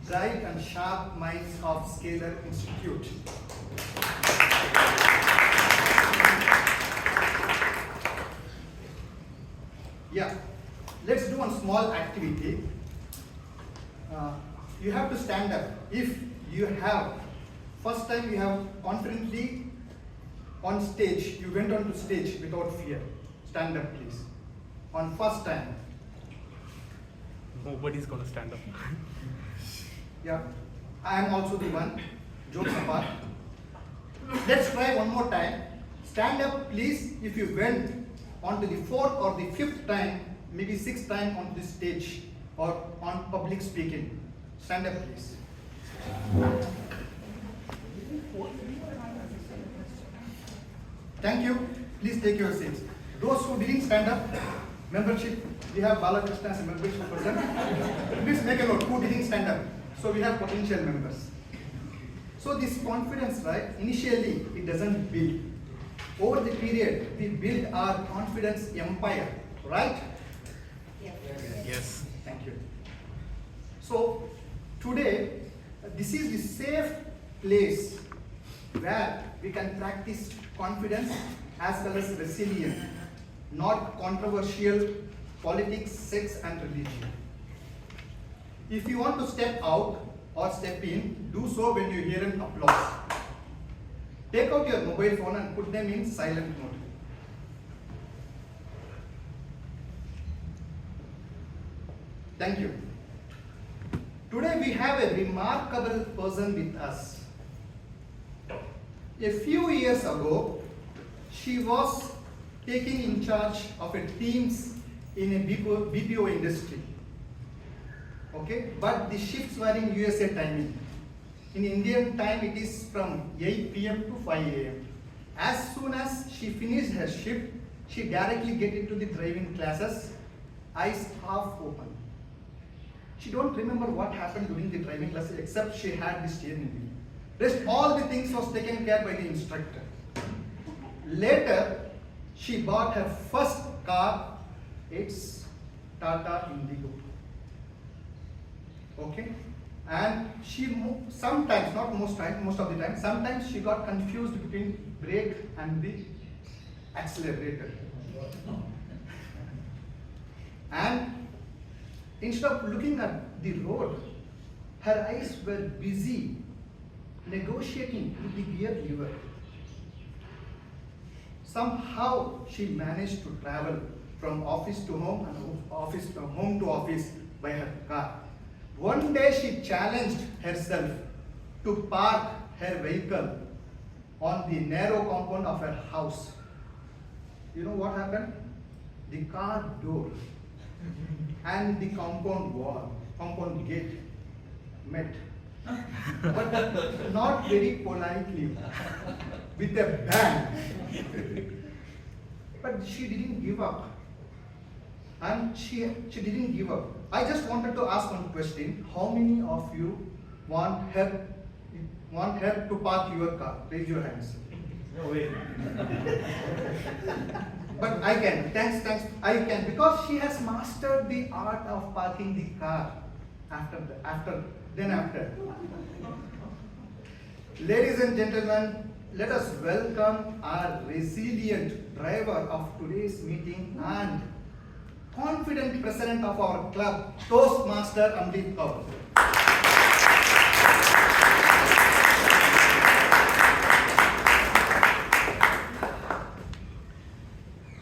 bright and sharp minds of Scalar Institute. Yeah, let's do one small activity. You have to stand up. If you have, first time you have confidently on stage, you went on to stage without fear. Stand up, please. On first time. Nobody's gonna stand up. Yeah, I am also the one. Jokes apart. Let's try one more time. Stand up, please, if you went onto the fourth or the fifth time, maybe sixth time on the stage or on public speaking. Stand up, please. Thank you. Please take your seats. Those who didn't stand up, membership, we have Balakrishna as a membership person. Please make a note who didn't stand up. So we have potential members. So this confidence, right, initially it doesn't build. Over the period, we build our confidence empire, right? Yes. Thank you. So today, this is the safe place where we can practice confidence as well as resilience, not controversial politics, sex and religion. If you want to step out or step in, do so when you hear an applause. Take out your mobile phone and put them in silent mode. Thank you. Today we have a remarkable person with us. A few years ago, she was taking in charge of a teams in a BPO industry. Okay, but the shifts were in USA timing. In Indian time, it is from 8 p.m. to 5 a.m. As soon as she finished her shift, she directly get into the driving classes, eyes half open. She don't remember what happened during the driving classes except she had the steering wheel. Rest all the things was taken care by the instructor. Later, she bought her first car. It's Tata Indigo. Okay, and she sometimes, not most time, most of the time, sometimes she got confused between brake and the accelerator. And instead of looking at the road, her eyes were busy negotiating with the gear lever. Somehow she managed to travel from office to home and home to office by her car. One day she challenged herself to park her vehicle on the narrow compound of her house. You know what happened? The car door and the compound wall, compound gate met. But not very politely, with a bang. But she didn't give up. And she didn't give up. I just wanted to ask one question. How many of you want her to park your car? Raise your hands. No way. But I can. Thanks. I can, because she has mastered the art of parking the car. After. Ladies and gentlemen, let us welcome our resilient driver of today's meeting and confident president of our club, Toastmaster Amrith Kaur.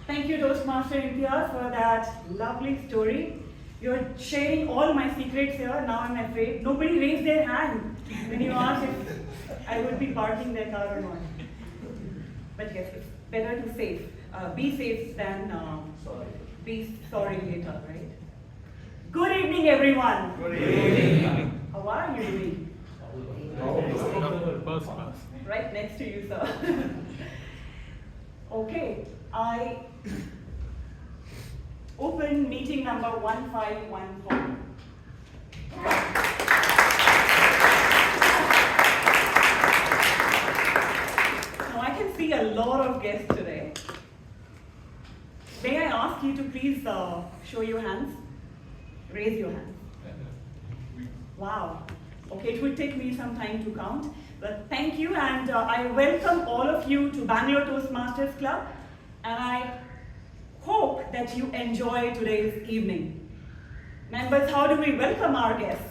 Thank you, Toastmaster Imitiaz, for that lovely story. You're sharing all my secrets here. Now I'm afraid. Nobody raised their hand when you asked if I would be parking their car or not. But yes, it's better to be safe than be sorry later, right? Good evening, everyone. Good evening. How are you doing? First class. Right next to you, sir. Okay, I open meeting number 1514. Now I can see a lot of guests today. May I ask you to please show your hands? Raise your hands. Wow. Okay, it would take me some time to count, but thank you, and I welcome all of you to Bangalore Toastmasters Club, and I hope that you enjoy today's evening. Members, how do we welcome our guests?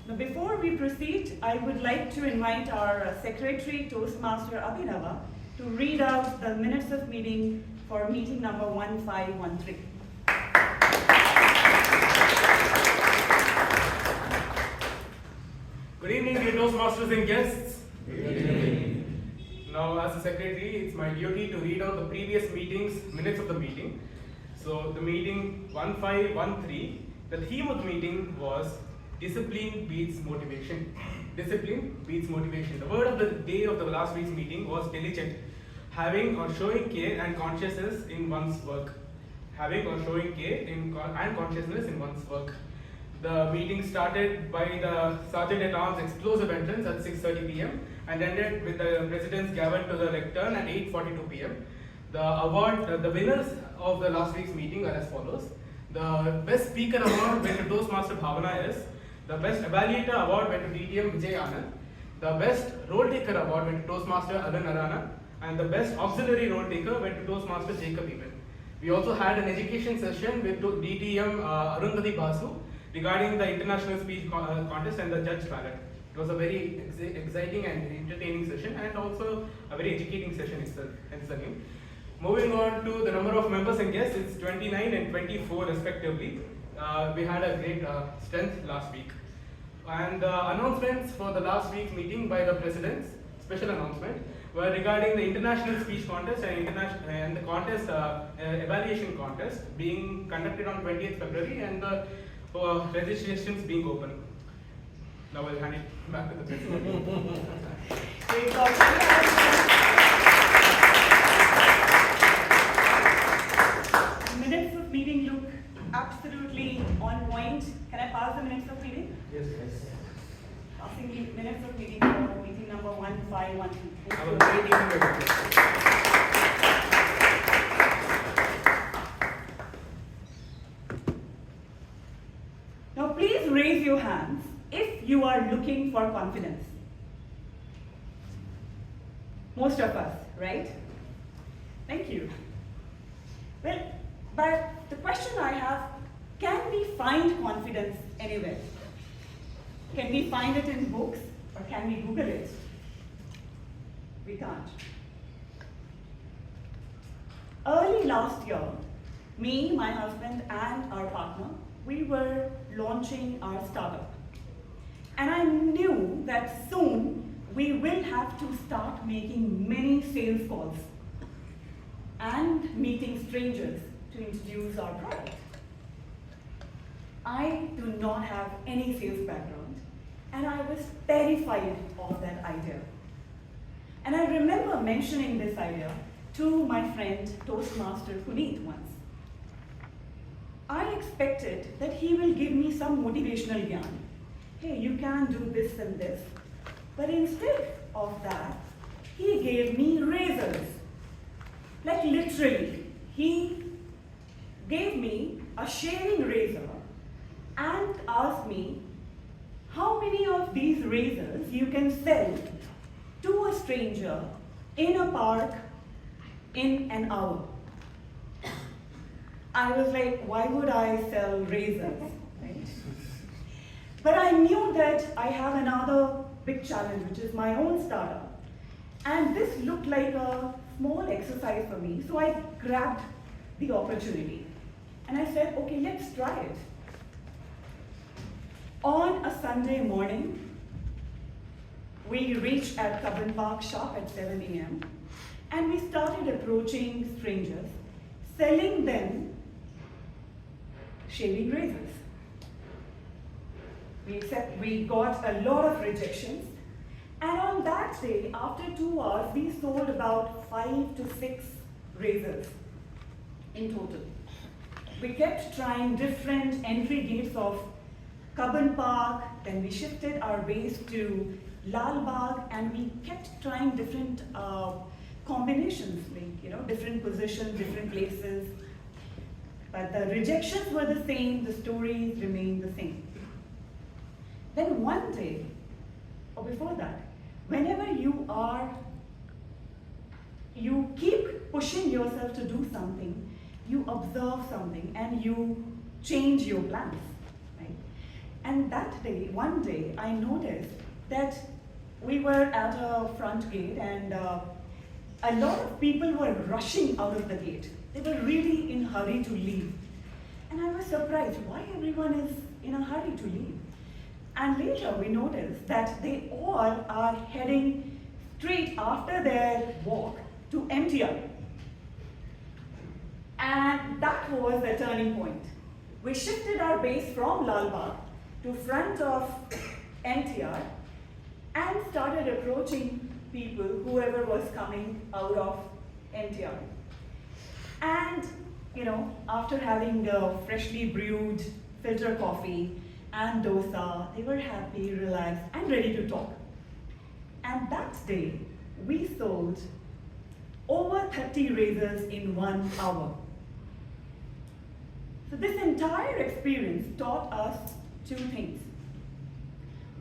Now, before we proceed, I would like to invite our Secretary Toastmaster Abhinava to read out the minutes of meeting for meeting number 1513. Good evening, dear Toastmasters and guests. Good evening. Now, as a secretary, it's my duty to read out the previous meetings, minutes of the meeting. So, the meeting 1513, the theme of the meeting was discipline beats motivation. Discipline beats motivation. The word of the day of the last week's meeting was diligent. Having or showing care and consciousness in one's work. Having or showing care and consciousness in one's work. The meeting started by the Sergeant at Arms explosive entrance at 6:30 p.m. and ended with the President's gavel to the lectern at 8:42 p.m. The winners of the last week's meeting are as follows. The Best Speaker Award went to Toastmaster Bhavana S. The Best Evaluator Award went to DTM Vijay Anand. The Best Role Taker Award went to Toastmaster Alan Arana. And the Best Auxiliary Role Taker went to Toastmaster Jacob Eben. We also had an education session with DTM Arundhati Basu regarding the international speech contest and the judge ballot. It was a very exciting and entertaining session, and also a very educating session itself. Moving on to the number of members and guests, it's 29 and 24 respectively. We had a great strength last week. And announcements for the last week's meeting by the presidents, special announcement, were regarding the international speech contest and the contest evaluation contest being conducted on 20th February and the registrations being open. Now I'll hand it back to the president. Minutes of meeting look absolutely on point. Can I pass the minutes of meeting? Yes. Passing the minutes of meeting for meeting number 1513. Have a great evening, everyone. Now please raise your hands if you are looking for confidence. Most of us, right? Thank you. Well, but the question I have, can we find confidence anywhere? Can we find it in books, or can we Google it? We can't. Early last year, me, my husband, and our partner, we were launching our startup. And I knew that soon we will have to start making many sales calls and meeting strangers to introduce our product. I do not have any sales background, and I was terrified of that idea. And I remember mentioning this idea to my friend Toastmaster Puneet once. I expected that he will give me some motivational gyan. Hey, you can do this and this. But instead of that, he gave me razors. Like literally, he gave me a shaving razor and asked me how many of these razors you can sell to a stranger in a park in an hour. I was like, why would I sell razors? Right? But I knew that I have another big challenge, which is my own startup. And this looked like a small exercise for me, so I grabbed the opportunity. And I said, okay, let's try it. On a Sunday morning, we reached at Cubbon Park shop at 7 a.m. and we started approaching strangers, selling them shaving razors. We got a lot of rejections, and on that day, after 2 hours, we sold about 5 to 6 razors in total. We kept trying different entry gates of Cubbon Park, then we shifted our base to Lal Bagh, and we kept trying different combinations, like, different positions, different places. But the rejections were the same, the stories remained the same. Then one day, or before that, whenever you keep pushing yourself to do something, you observe something and you change your plans, right? And that day, one day, I noticed that we were at a front gate and a lot of people were rushing out of the gate. They were really in a hurry to leave. And I was surprised, why everyone is in a hurry to leave? And later we noticed that they all are heading straight after their walk to MTR. And that was the turning point. We shifted our base from Lal Bagh to front of MTR and started approaching people, whoever was coming out of MTR. And, after having the freshly brewed filter coffee and dosa, they were happy, relaxed, and ready to talk. And that day, we sold over 30 razors in 1 hour. So this entire experience taught us 2 things.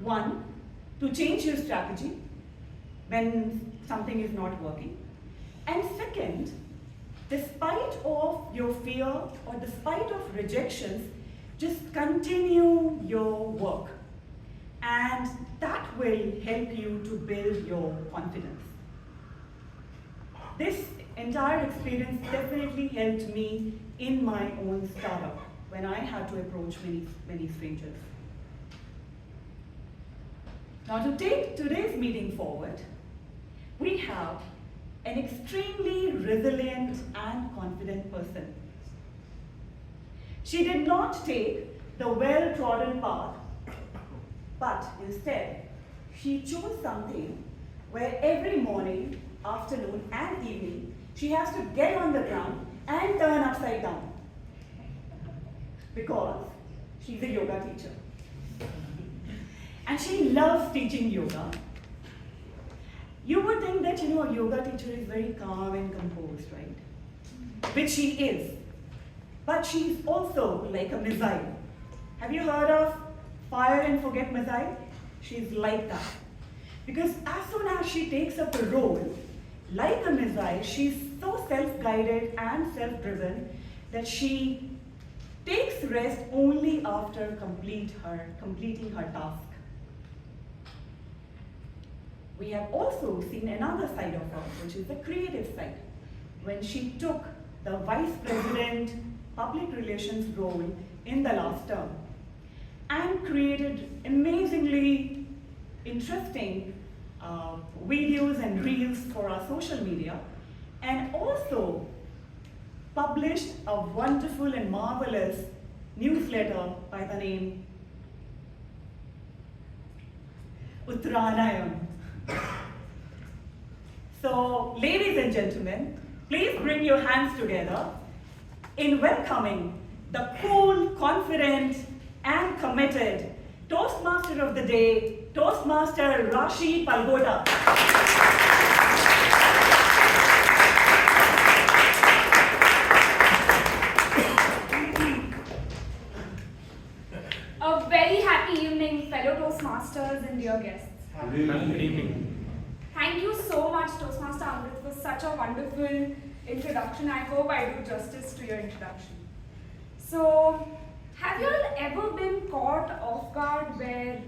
One, to change your strategy when something is not working. And second, despite of your fear or despite of rejections, just continue your work. And that will help you to build your confidence. This entire experience definitely helped me in my own startup when I had to approach many strangers. Now, to take today's meeting forward, we have an extremely resilient and confident person. She did not take the well-trodden path, but instead, she chose something where every morning, afternoon, and evening, she has to get on the ground and turn upside down. Because she's a yoga teacher. And she loves teaching yoga. You would think that, a yoga teacher is very calm and composed, right? Which she is. But she's also like a missile. Have you heard of fire and forget missile? She's like that. Because as soon as she takes up a role, like a missile, she's so self-guided and self-driven that she takes rest only after completing her task. We have also seen another side of her, which is the creative side, when she took the Vice President Public Relations role in the last term and created amazingly interesting videos and reels for our social media, and also published a wonderful and marvelous newsletter by the name Uttaranayam. So, ladies and gentlemen, please bring your hands together in welcoming the cool, confident, and committed Toastmaster of the Day, Toastmaster Rashi Palgota. A very happy evening, fellow Toastmasters and dear guests. Good evening. Thank you so much, Toastmaster Amrith, for such a wonderful introduction. I hope I do justice to your introduction. So, have you all ever been caught off guard where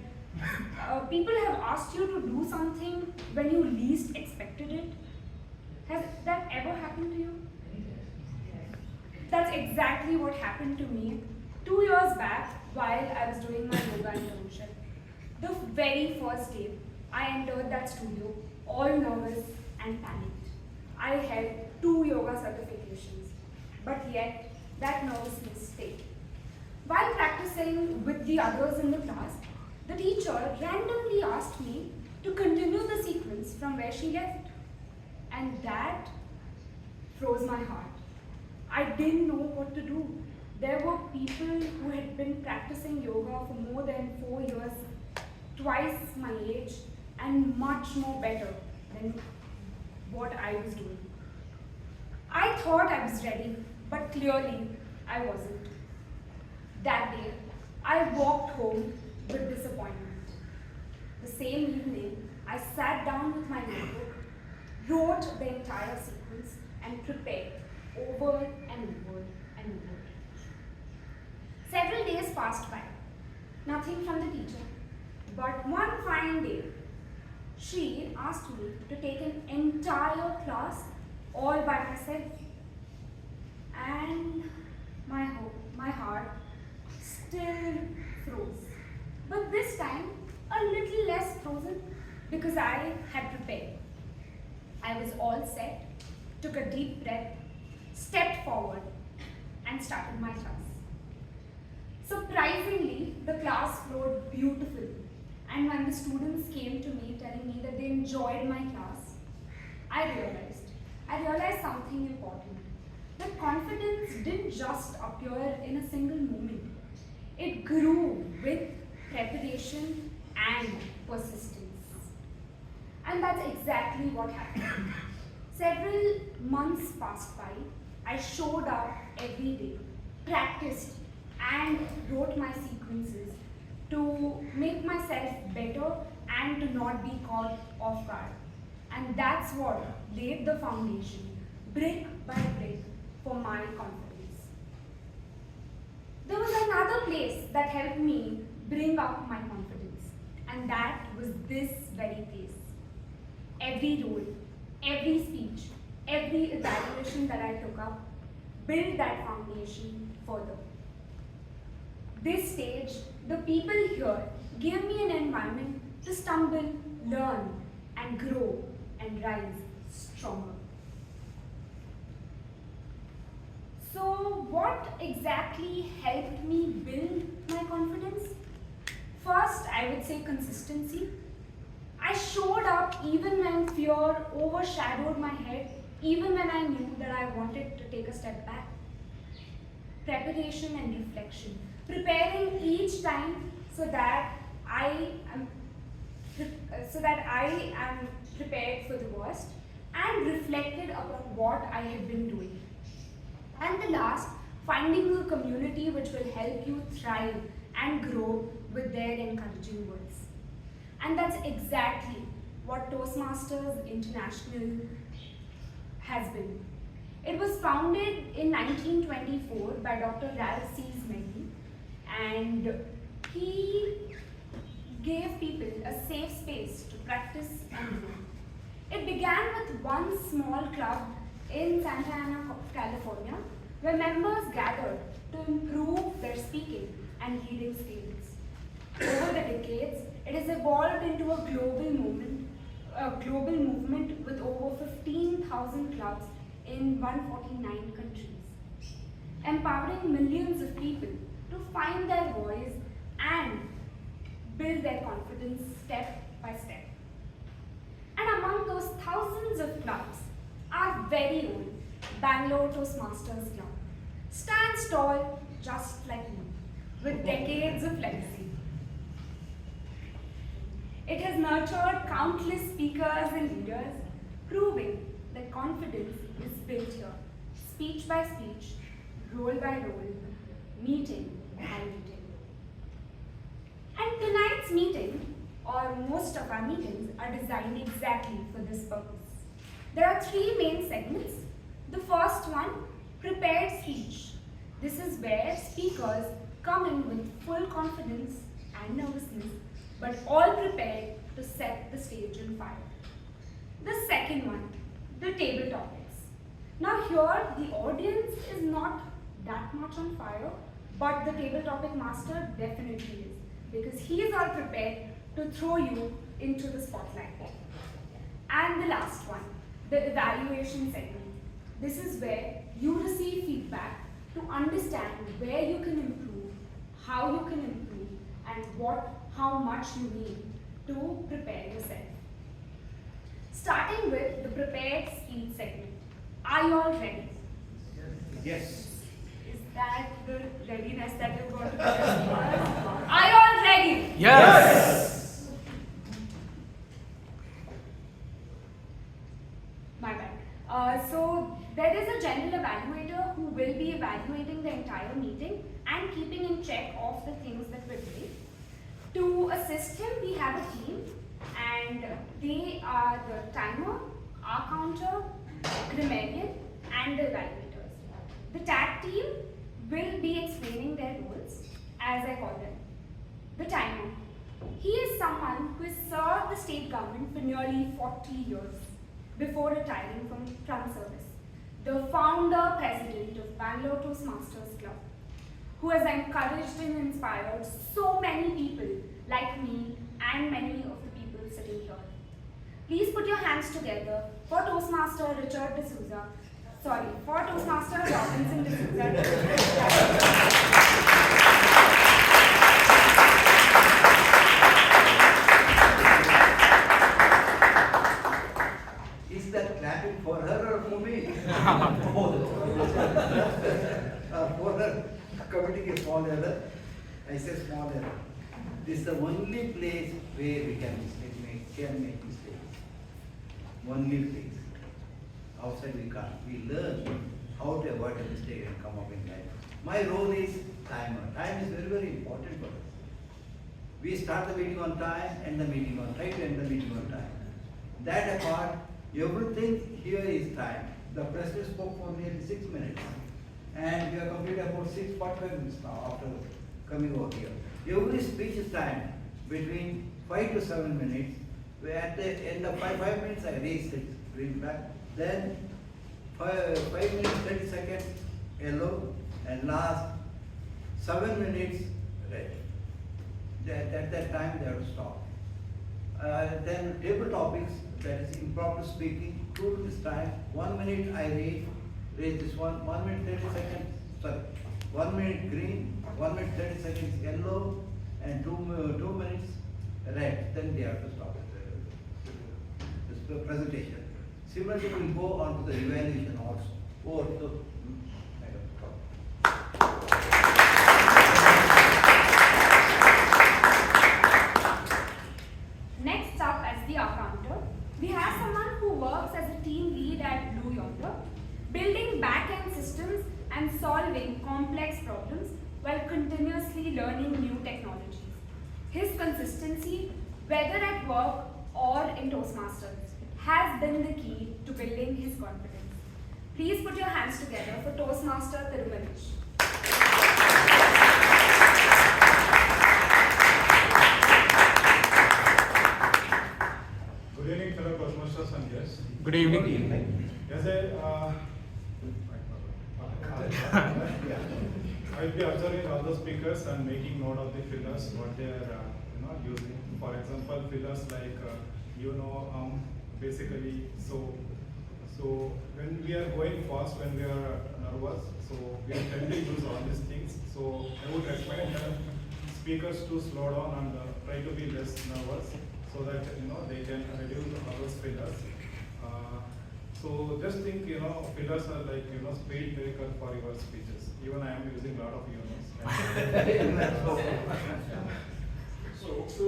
people have asked you to do something when you least expected it? Has that ever happened to you? That's exactly what happened to me 2 years back while I was doing my yoga internship. The very first day, I entered that studio, all nervous and panicked. I held 2 yoga certifications, but yet that nervousness stayed. While practicing with the others in the class, the teacher randomly asked me to continue the sequence from where she left. And that froze my heart. I didn't know what to do. There were people who had been practicing yoga for more than 4 years, twice my age, and much more better than me. what I was doing. I thought I was ready, but clearly I wasn't. That day, I walked home with disappointment. The same evening, I sat down with my notebook, wrote the entire sequence, and prepared over and over and over. Several days passed by. Nothing from the teacher. But one fine day, she asked me to take an entire class all by myself. And my heart still froze. But this time, a little less frozen because I had prepared. I was all set, took a deep breath, stepped forward, and started my class. Surprisingly, the class flowed beautifully, and when the students came to me telling me that they enjoyed my class, I realized something important. That confidence didn't just appear in a single moment. It grew with preparation and persistence. And that's exactly what happened. Several months passed by. I showed up every day, practiced, and wrote my sequences to make myself better and to not be caught off guard. And that's what laid the foundation, brick by brick, for my confidence. There was another place that helped me bring up my confidence, and that was this very place. Every role, every speech, every evaluation that I took up built that foundation further. This stage, the people here gave me an environment to stumble, learn, and grow and rise stronger. So, what exactly helped me build my confidence? First, I would say consistency. I showed up even when fear overshadowed my head, even when I knew that I wanted to take a step back. Preparation and reflection. Preparing each time so that I am prepared for the worst and reflected upon what I had been doing. And the last, finding a community which will help you thrive and grow with their encouraging words. And that's exactly what Toastmasters International has been. It was founded in 1924 by Dr. Ralph C. Smedley, and he gave people a safe space to practice and grow. It began with one small club in Santa Ana, California, where members gathered to improve their speaking and reading skills. Over the decades, it has evolved into a global movement with over 15,000 clubs in 149 countries, empowering millions of people to find their voice and build their confidence step by step. And among those thousands of clubs, our very own Bangalore Toastmasters Club stands tall just like me, with decades of legacy. It has nurtured countless speakers and leaders, proving that confidence is built here, speech by speech, role by role, meeting by meeting. And tonight's meeting, or most of our meetings, are designed exactly for this purpose. There are three main segments. The first one, prepared speech. This is where speakers come in with full confidence and nervousness, but all prepared to set the stage on fire. The second one, the table topics. Now here, the audience is not that much on fire, but the table topic master definitely is, because he is all prepared to throw you into the spotlight. And the last one, the evaluation segment. This is where you receive feedback to understand where you can improve, how you can improve, and how much you need to prepare yourself. Starting with the prepared speech segment. Are you all ready? Yes. Is that the readiness that you're going to prepare? Are you all ready? Yes! My evaluator who will be evaluating the entire meeting and keeping in check of the things that we're doing. To assist him, we have a team, and they are the timer, our counter, grammarian, and the evaluators. The tag team will be explaining their roles, as I call them. The timer. He is someone who has served the state government for nearly 40 years before retiring from service. The founder president of Bangalore Toastmasters Club, who has encouraged and inspired so many people like me and many of the people sitting here. Please put your hands together for Toastmaster Robinson D'Souza. Is that clapping for her or for me? For her committing a small error. I said small error. This is the only place where we can make mistakes. Only place. Outside we can't. We learn how to avoid a mistake and come up in life. My role is timer. Time is very, very important for us. We start the meeting on time, end the meeting on time, try to end the meeting on time. That apart, everything here is time. The president spoke for nearly 6 minutes, and we are completed about 45 minutes now after coming over here. Every speech is time between 5 to 7 minutes. Where at the end of 5 minutes, I raise it, bring back. Then 5 minutes, 30 seconds, yellow, and last 7 minutes, red. At that time, they have to stop. Then table topics, that is impromptu speaking, 2 minutes time, 1 minute I raise this one, 1 minute 30 seconds, sorry, 1 minute green, 1 minute 30 seconds yellow, and 2 minutes red. Then they have to stop this presentation. Similarly, we will go on to the evaluation also. Over to Next up, as the accountant, we have someone who works as a team lead at Blue Yonder, building back-end systems and solving complex problems while continuously learning new technologies. His consistency, whether at work or in Toastmasters, has been the key to building his confidence. Please put your hands together for Toastmaster Tirumalesh. Good evening, fellow Toastmasters and guests. Good evening. Yes, I will be observing all the speakers and making note of the fillers, what they are using. For example, fillers like basically so when we are going fast, when we are nervous, so we tend to use all these things. So I would recommend speakers to slow down and try to be less nervous, so that they can reduce all those fillers. So just think, fillers are like speed breaker for your speeches. Even I am using a lot of So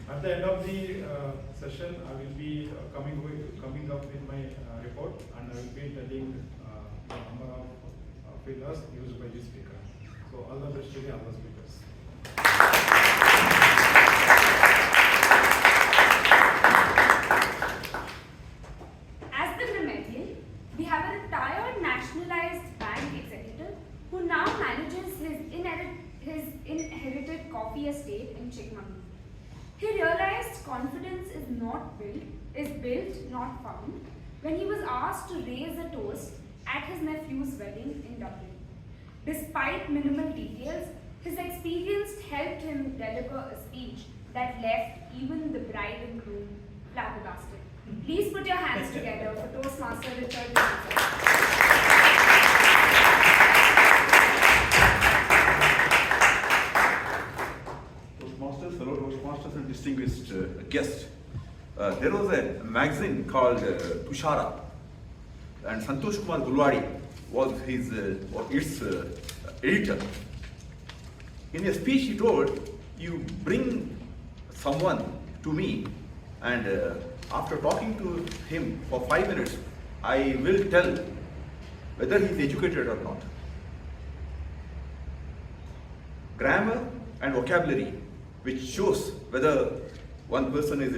at the end of the session, I will be coming up with my report, and I will be telling the number of fillers used by the speaker. So all the best to the other speakers. As the grammarian, we have a retired nationalized bank executive who now manages his inherited coffee estate in Chikmagalur. He realized confidence is built, not found, when he was asked to raise a toast at his nephew's wedding in Dublin. Despite minimal details, his experience helped him deliver a speech that left even the bride and groom flabbergasted. Please put your hands together for Toastmaster Richard D'Souza. Fellow Toastmasters and distinguished guests. There was a magazine called Tushara, and Santosh Kumar Gulwadi was its editor. In a speech he told, you bring someone to me, and after talking to him for 5 minutes, I will tell whether he is educated or not. Grammar and vocabulary, which shows whether one person is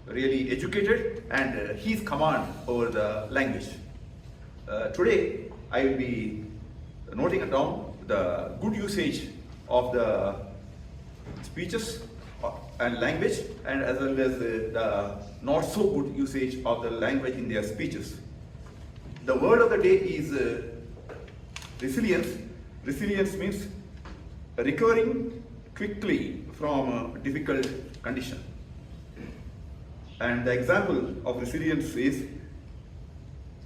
really educated and his command over the language. Today, I will be noting down the good usage of the speeches and language, and as well as the not so good usage of the language in their speeches. The word of the day is resilience. Resilience means recovering quickly from a difficult condition. And the example of resilience is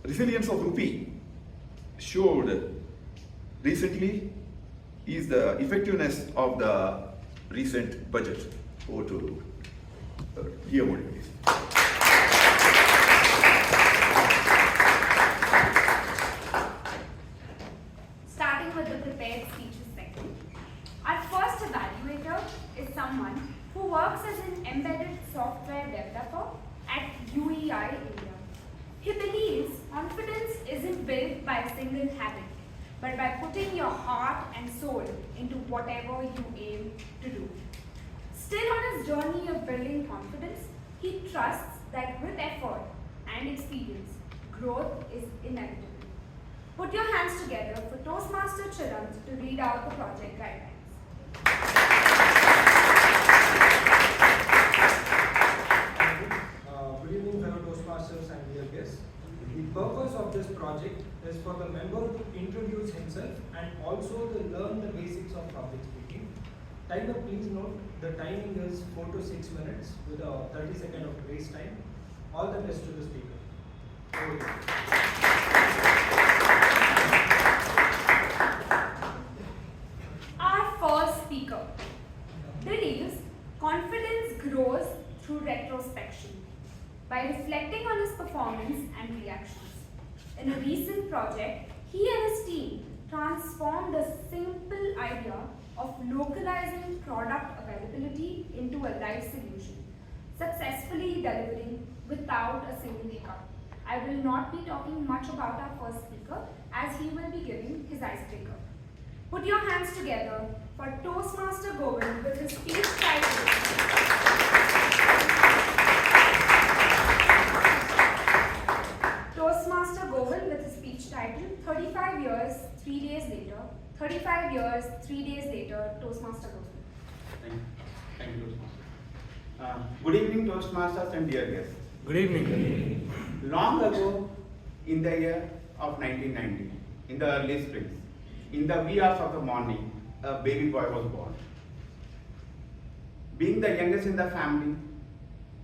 resilience of rupee showed recently is the effectiveness of the recent budget. Over to TMOD, please. Starting with the prepared speeches section. Our first evaluator is someone who works as an embedded software developer at UEI India. He believes confidence isn't built by a single habit, but by putting your heart and soul into whatever you aim to do. Still on his journey of building confidence, he trusts that with effort and experience, growth is inevitable. Put your hands together for Toastmaster CHIRANTH to read out the project guidelines. Good evening, fellow Toastmasters and dear guests. The purpose of this project is for the member to introduce himself and also to learn the basics of public speaking. Timer, please note, the timing is 4 to 6 minutes with a 30-second of grace time. All the best to the speaker. Over to you. Our first speaker believes confidence grows through retrospection by reflecting on his performance and reactions. In a recent project, he and his team transformed a simple idea of localizing product availability into a live solution, successfully delivering without a single hiccup. I will not be talking much about our first speaker as he will be giving his icebreaker. Put your hands together for Toastmaster Govind with his speech title. Toastmaster Govind with his speech title, 35 years, 3 days later. 35 years, 3 days later, Toastmaster Govind. Thank you, Toastmaster. Good evening, Toastmasters and dear guests. Good evening. Long ago, in the year of 1990, in the early springs, in the wee hours of the morning, a baby boy was born. Being the youngest in the family,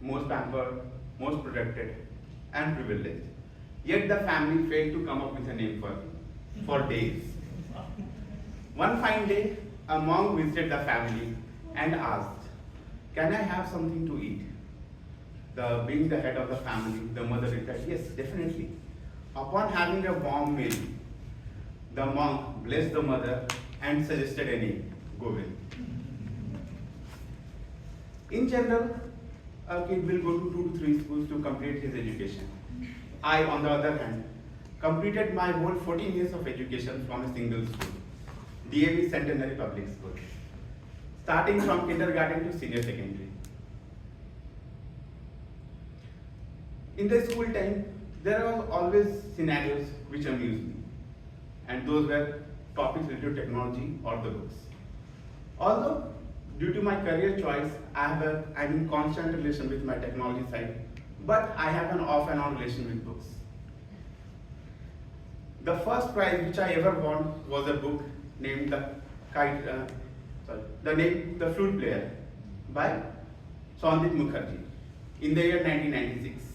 most pampered, most protected, and privileged, yet the family failed to come up with a name for days. One fine day, a monk visited the family and asked, "Can I have something to eat?" Being the head of the family, the mother replied, "Yes, definitely." Upon having a warm meal, the monk blessed the mother and suggested a name, Govind. In general, a kid will go to 2 to 3 schools to complete his education. I, on the other hand, completed my whole 14 years of education from a single school, DAV Centenary Public School, starting from kindergarten to senior secondary. In the school time, there were always scenarios which amused me, and those were topics related to technology or the books. Although, due to my career choice, I'm in constant relation with my technology side, but I have an off and on relation with books. The first prize which I ever won was a book named The Flute Player by Sandip Mukherjee in the year 1996.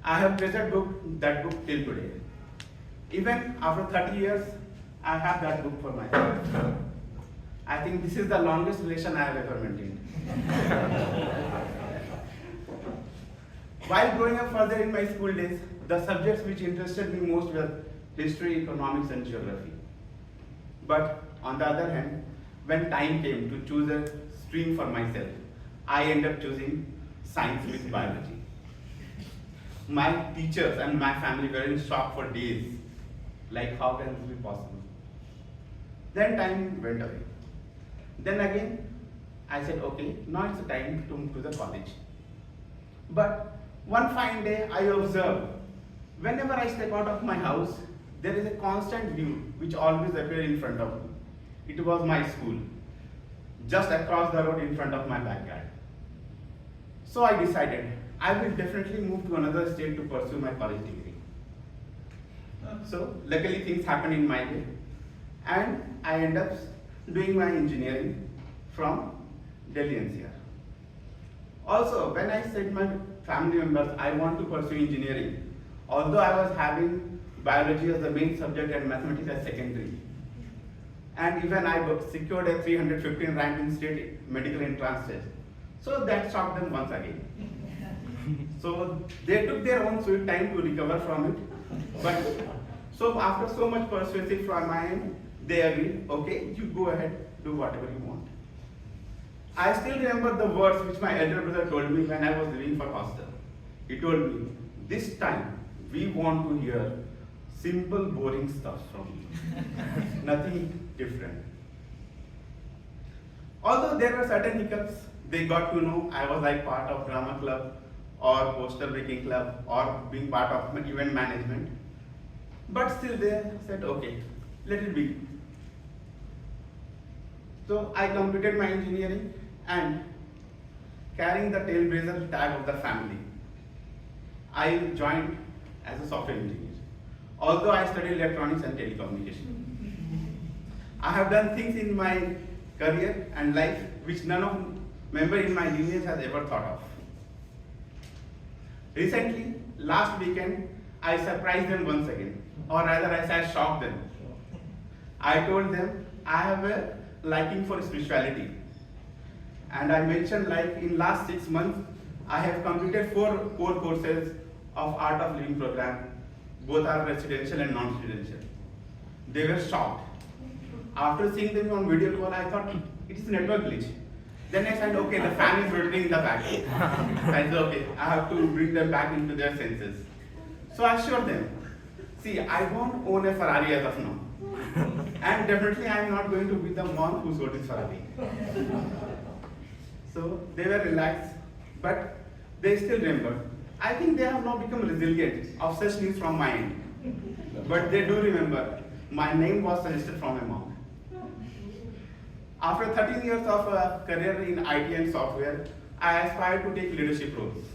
I have treasured that book till today. Even after 30 years, I have that book for myself. I think this is the longest relation I have ever maintained. While growing up further in my school days, the subjects which interested me most were history, economics, and geography. But on the other hand, when time came to choose a stream for myself, I ended up choosing science with biology. my teachers and my family were in shock for days. Like, how can this be possible? Then time went away. Then again, I said, okay, now it's the time to move to the college. But one fine day, I observed, whenever I step out of my house, there is a constant view which always appears in front of me. It was my school, just across the road in front of my backyard. So I decided, I will definitely move to another state to pursue my college degree. So luckily things happened in my way, and I ended up doing my engineering from Delhi NCR. Also, when I said my family members I want to pursue engineering, although I was having biology as the main subject and mathematics as secondary, and even I secured a 315 rank in state medical entrance test, so that shocked them once again. So they took their own sweet time to recover from it, but so after so much persuasive from my end, they agreed, okay, you go ahead, do whatever you want. I still remember the words which my elder brother told me when I was leaving for hostel. He told me, this time we want to hear simple, boring stuff from you. Nothing different. Although there were certain hiccups, they got to know I was like part of drama club or poster making club or being part of event management. But still they said, okay, let it be. So I completed my engineering and carrying the tailblazer tag of the family, I joined as a software engineer. Although I studied electronics and telecommunication. I have done things in my career and life which none of member in my lineage has ever thought of. Recently, last weekend, I surprised them once again, or rather I shocked them. I told them I have a liking for spirituality. And I mentioned like in last 6 months, I have completed 4 core courses of Art of Living program. Both are residential and non-residential. They were shocked. After seeing them on video call, I thought it is a network glitch. Then I said, okay, the fan is rotating in the back. I said, okay, I have to bring them back into their senses. So I assured them, see, I don't own a Ferrari as of now. And definitely I am not going to be the monk who sold his Ferrari. So they were relaxed, but they still remember. I think they have now become resilient of such news from my end. But they do remember, my name was suggested from a monk. After 13 years of career in IT and software, I aspired to take leadership roles.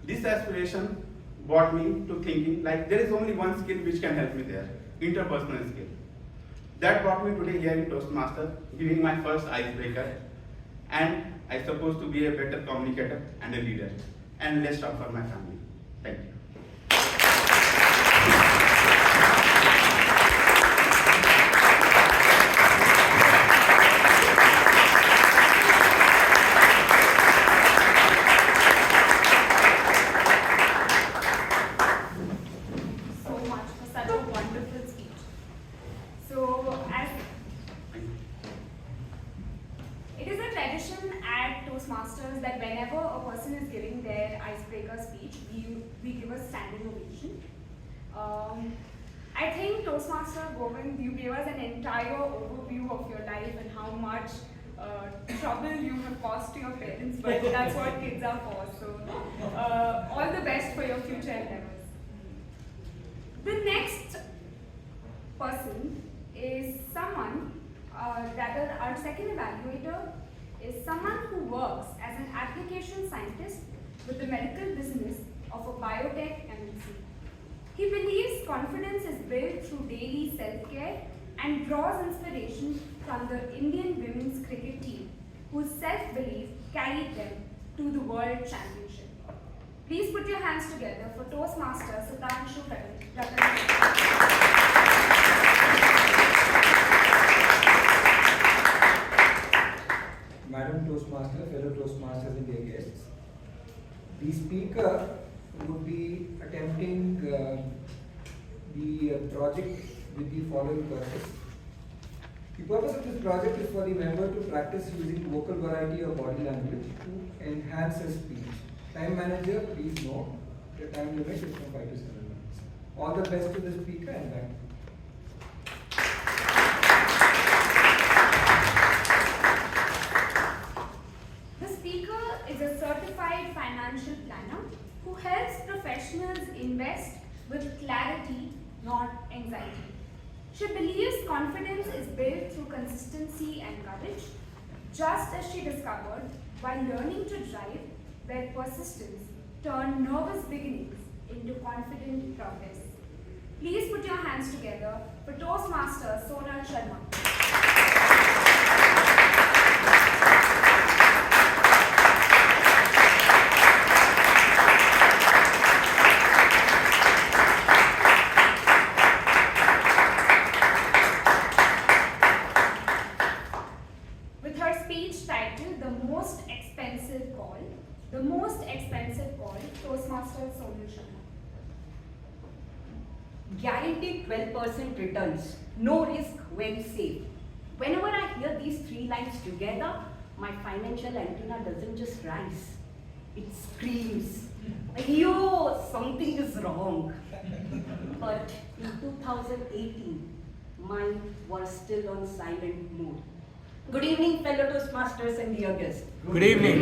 This aspiration brought me to thinking like there is only one skill which can help me there, interpersonal skill. That brought me today here in Toastmaster, giving my first icebreaker. And I supposed to be a better communicator and a leader. And let's talk for my family. Thank you. I think Toastmaster Govind, you gave us an entire overview of your life and how much trouble you have caused to your parents, but that's what kids are for. So all the best for your future endeavors. The next person is someone, rather our second evaluator is someone who works as an application scientist with the medical business of a biotech MNC. He believes confidence is built through daily self-care and draws inspiration from the Indian women's cricket team, whose self-belief carried them to the World Championship. Please put your hands together for Toastmaster Sitanshuratan. Madam Toastmaster, fellow Toastmasters and dear guests. The speaker would be attempting the project with the following purpose. The purpose of this project is for the member to practice using vocal variety or body language to enhance his speech. Time manager, please note, The time limit is from 5 to 7 minutes. All the best to the speaker and thank you. The speaker is a certified financial planner who helps professionals invest with clarity, not anxiety. She believes confidence is built through consistency and courage, just as she discovered while learning to drive, where persistence turned nervous beginnings into confident progress. Please put your hands together for Toastmaster Sonal Sharma. With her speech titled The Most Expensive Call, Toastmaster Sonal Sharma. Guaranteed 12% returns, no risk, very safe. Whenever I hear these three lines together, my financial antenna doesn't just rise, it screams, "Yo, something is wrong." But in 2018, mine was still on silent mode. Good evening, fellow Toastmasters and dear guests. Good evening.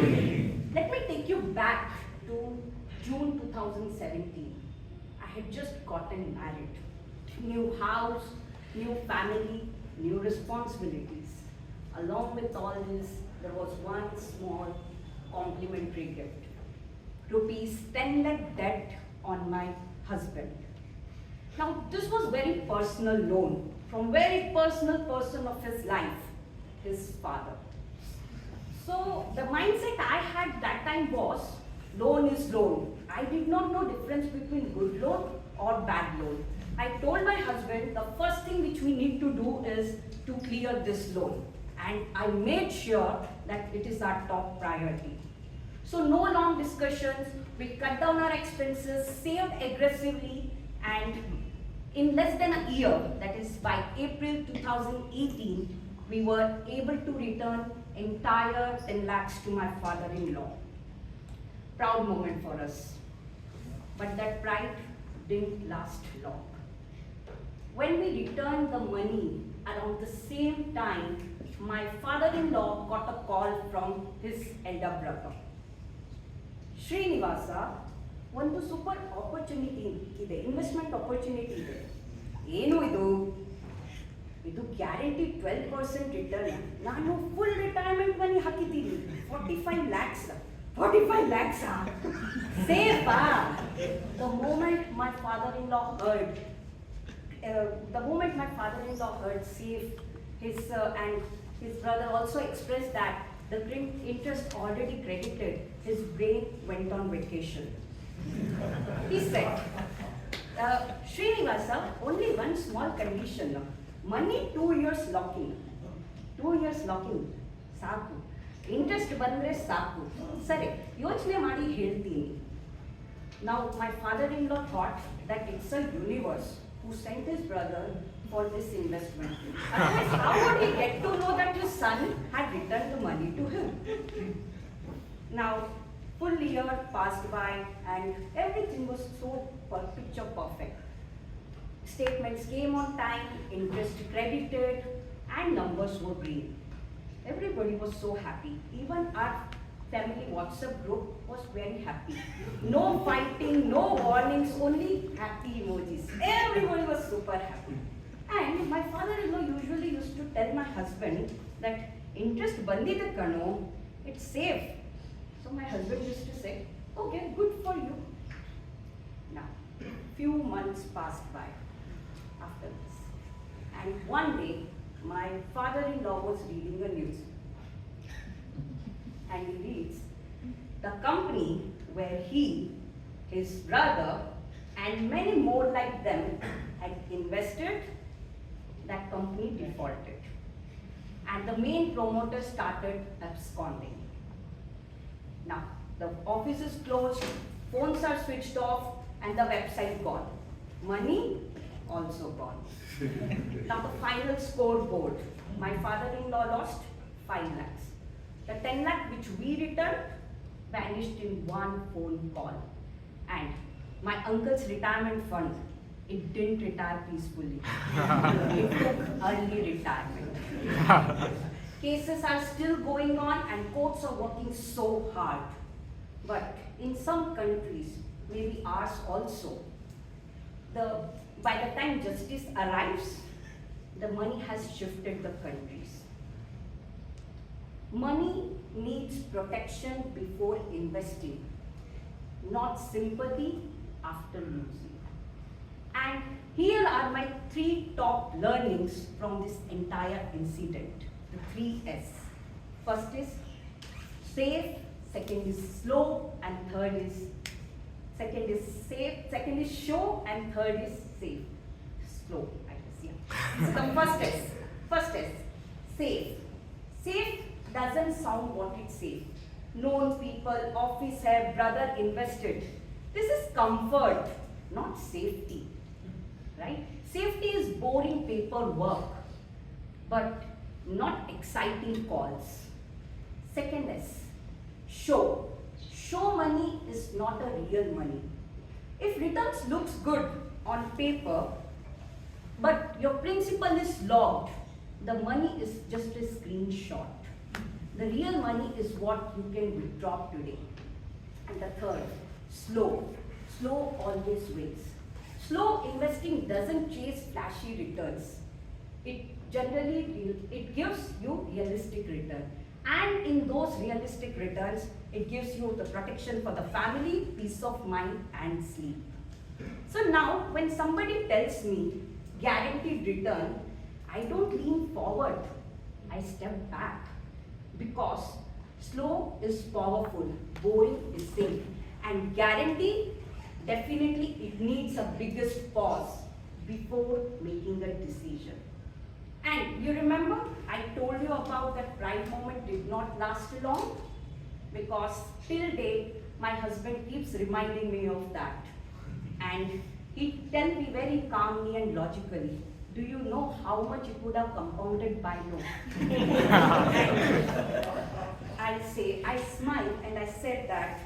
Let me take you back to June 2017. I had just gotten married. New house, new family, new responsibilities. Along with all this, there was one small complimentary gift. ₹10 lakh debt on my husband. Now, this was very personal loan from very personal person of his life, his father. So the mindset I had that time was, loan is loan. I did not know difference between good loan or bad loan. I told my husband the first thing which we need to do is to clear this loan. And I made sure that it is our top priority. So no long discussions, we cut down our expenses, saved aggressively, and in less than a year, that is by April 2018, we were able to return entire 10 lakhs to my father-in-law. Proud moment for us. But that pride didn't last long. When we returned the money, around the same time, my father-in-law got a call from his elder brother. Srinivasa, ಒಂದು super opportunity ಇದೆ, investment opportunity ಇದೆ. ಏನು ಇದು? ಇದು guarantee 12% return. ನಾನು full retirement ಮನಿ ಹಾಕಿದ್ದೀನಿ, 45 lakhs. 45 lakhs, ಸೇಫಾ? The moment my father-in-law heard safe, and his brother also expressed that the interest already credited, his brain went on vacation. He said, Srinivasa, only one small condition. Money 2 years locking. 2 years locking. ಸಾಕು. Interest ಬಂದರೆ ಸಾಕು. ಸರಿ, ಯೋಚನೆ ಮಾಡಿ ಹೇಳ್ತೀನಿ. Now my father-in-law thought that it's a universe who sent his brother for this investment. Otherwise, how would he get to know that his son had returned the money to him? Now, full year passed by and everything was so picture perfect. Statements came on time, interest credited, and numbers were green. Everybody was so happy. Even our family WhatsApp group was very happy. No fighting, no warnings, only happy emojis. Everybody was super happy. And my father-in-law usually used to tell my husband that interest bandide kano, it's safe. So my husband used to say, okay, good for you. Now, few months passed by after this. And one day, my father-in-law was reading the news. And he reads, the company where he, his brother, and many more like them had invested, that company defaulted. And the main promoter started absconding. Now, the office is closed, phones are switched off, and the website gone. Money also gone. Now the final scoreboard. My father-in-law lost 5 lakhs. The 10 lakh which we returned vanished in one phone call. And My uncle's retirement fund, it didn't retire peacefully. It took early retirement. Cases are still going on and courts are working so hard. But in some countries, maybe ours also, by the time justice arrives, the money has shifted the countries. Money needs protection before investing, not sympathy after losing. And here are my 3 top learnings from this entire incident, the 3 S. First is safe, second is slow, and second is show, and third is safe. Slow, I guess, yeah. So the first S, safe. Safe doesn't sound what it says. Known people, office hai, brother invested. This is comfort, not safety, right? Safety is boring paperwork, but not exciting calls. Second is show. Show money is not a real money. If returns looks good on paper, but your principal is logged, the money is just a screenshot. The real money is what you can withdraw today. And the third, slow. Slow always wins. Slow investing doesn't chase flashy returns. It gives you realistic return. And in those realistic returns, it gives you the protection for the family, peace of mind, and sleep. So now, when somebody tells me guaranteed return, I don't lean forward, I step back. Because slow is powerful, boring is safe, and guarantee, definitely it needs a biggest pause before making a decision. And you remember, I told you about that pride moment did not last long? Because till date, my husband keeps reminding me of that. And he tell me very calmly and logically, do you know how much it would have compounded by now? I smiled and I said that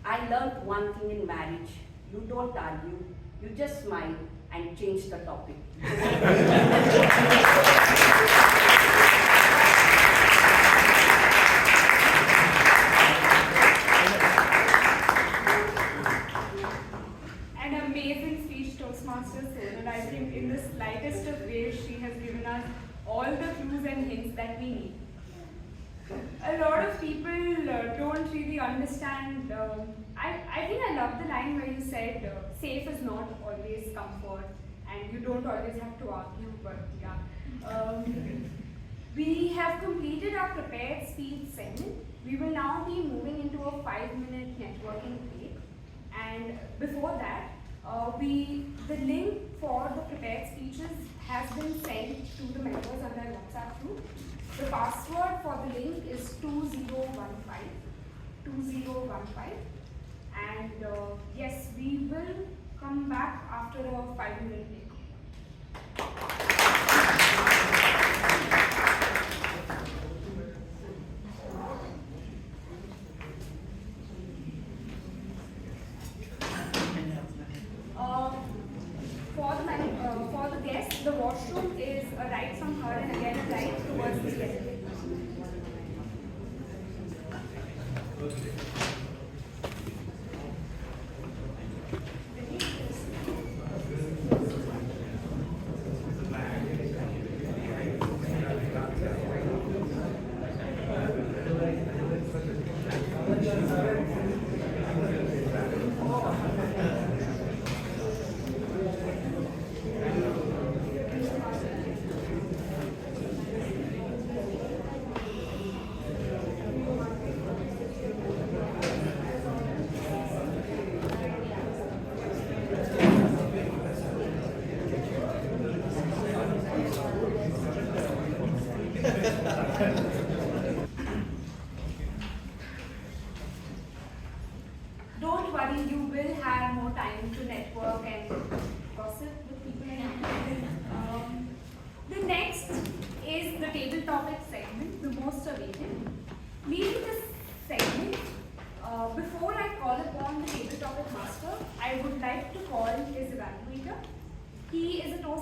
I learned one thing in marriage. You don't argue, you just smile and change the topic. An amazing speech, Toastmasters Sonal. I think in the slightest of ways, she has given us all the clues and hints that we need. A lot of people don't really understand. I think I love the line where you said, safe is not always comfort, and you don't always have to argue, but yeah. We have completed our prepared speech segment. We will now be moving into a 5-minute networking break. And before that, the link for the prepared speeches has been sent to the members on their WhatsApp group. The password for the link is 2015. And yes, we will come back after a 5-minute break. For the guests, the washroom is a right from her and again a right towards the left.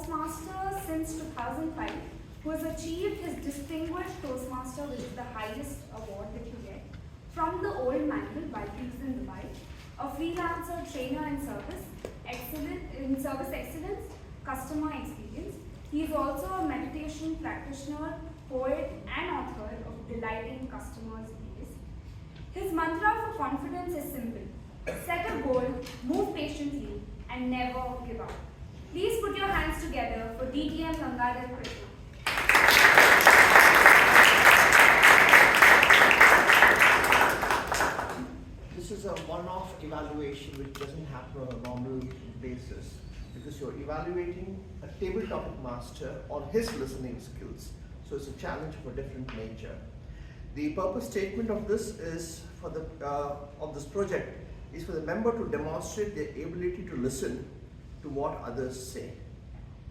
Toastmaster since 2005, who has achieved his Distinguished Toastmaster, which is the highest award that you get, from the old manual while he's in Dubai, a freelancer, trainer in service excellence, customer experience. He is also a meditation practitioner, poet, and author of Delighting Customers' Days. His mantra for confidence is simple: set a goal, move patiently, and never give up. Please put your hands together for DTM Gangaadhar Krishna. This is a one-off evaluation which doesn't happen on a normal basis, because you're evaluating a table topic master on his listening skills. So it's a challenge of a different nature. The purpose statement of this is for the of this project is for the member to demonstrate their ability to listen to what others say.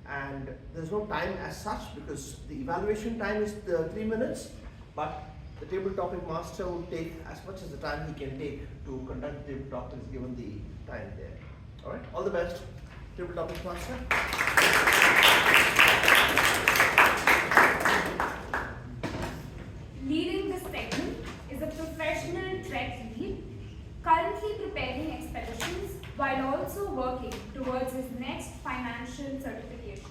And there's no time as such, because the evaluation time is 3 minutes, but the table topic master will take as much as the time he can take to conduct the table topics given the time there. All right, all the best, table topic master. Leading this segment is a professional trek lead, currently preparing expeditions while also working towards his next financial certification.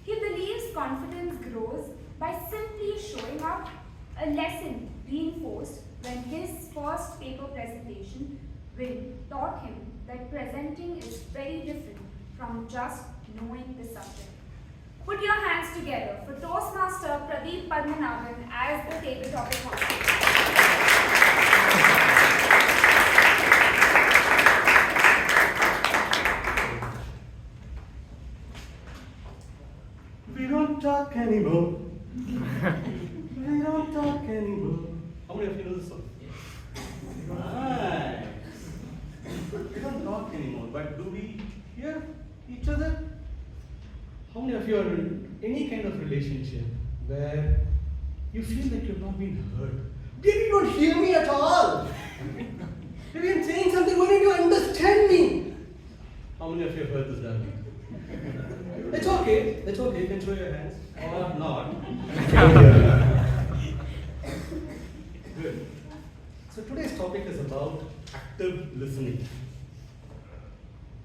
He believes confidence grows by simply showing up, a lesson reinforced when his first paper presentation taught him that presenting is very different from just knowing the subject. Put your hands together for Toastmaster Pradeep Padmanabhan as the table topic master. We don't talk anymore. We don't talk anymore. How many of you know this song? Nice. We don't talk anymore, but do we hear each other? How many of you are in any kind of relationship where you feel like you've not been heard? Maybe you don't hear me at all. Maybe I'm saying something, why don't you understand me? How many of you have heard this dialogue? It's okay, you can show your hands or not. Good. So today's topic is about active listening.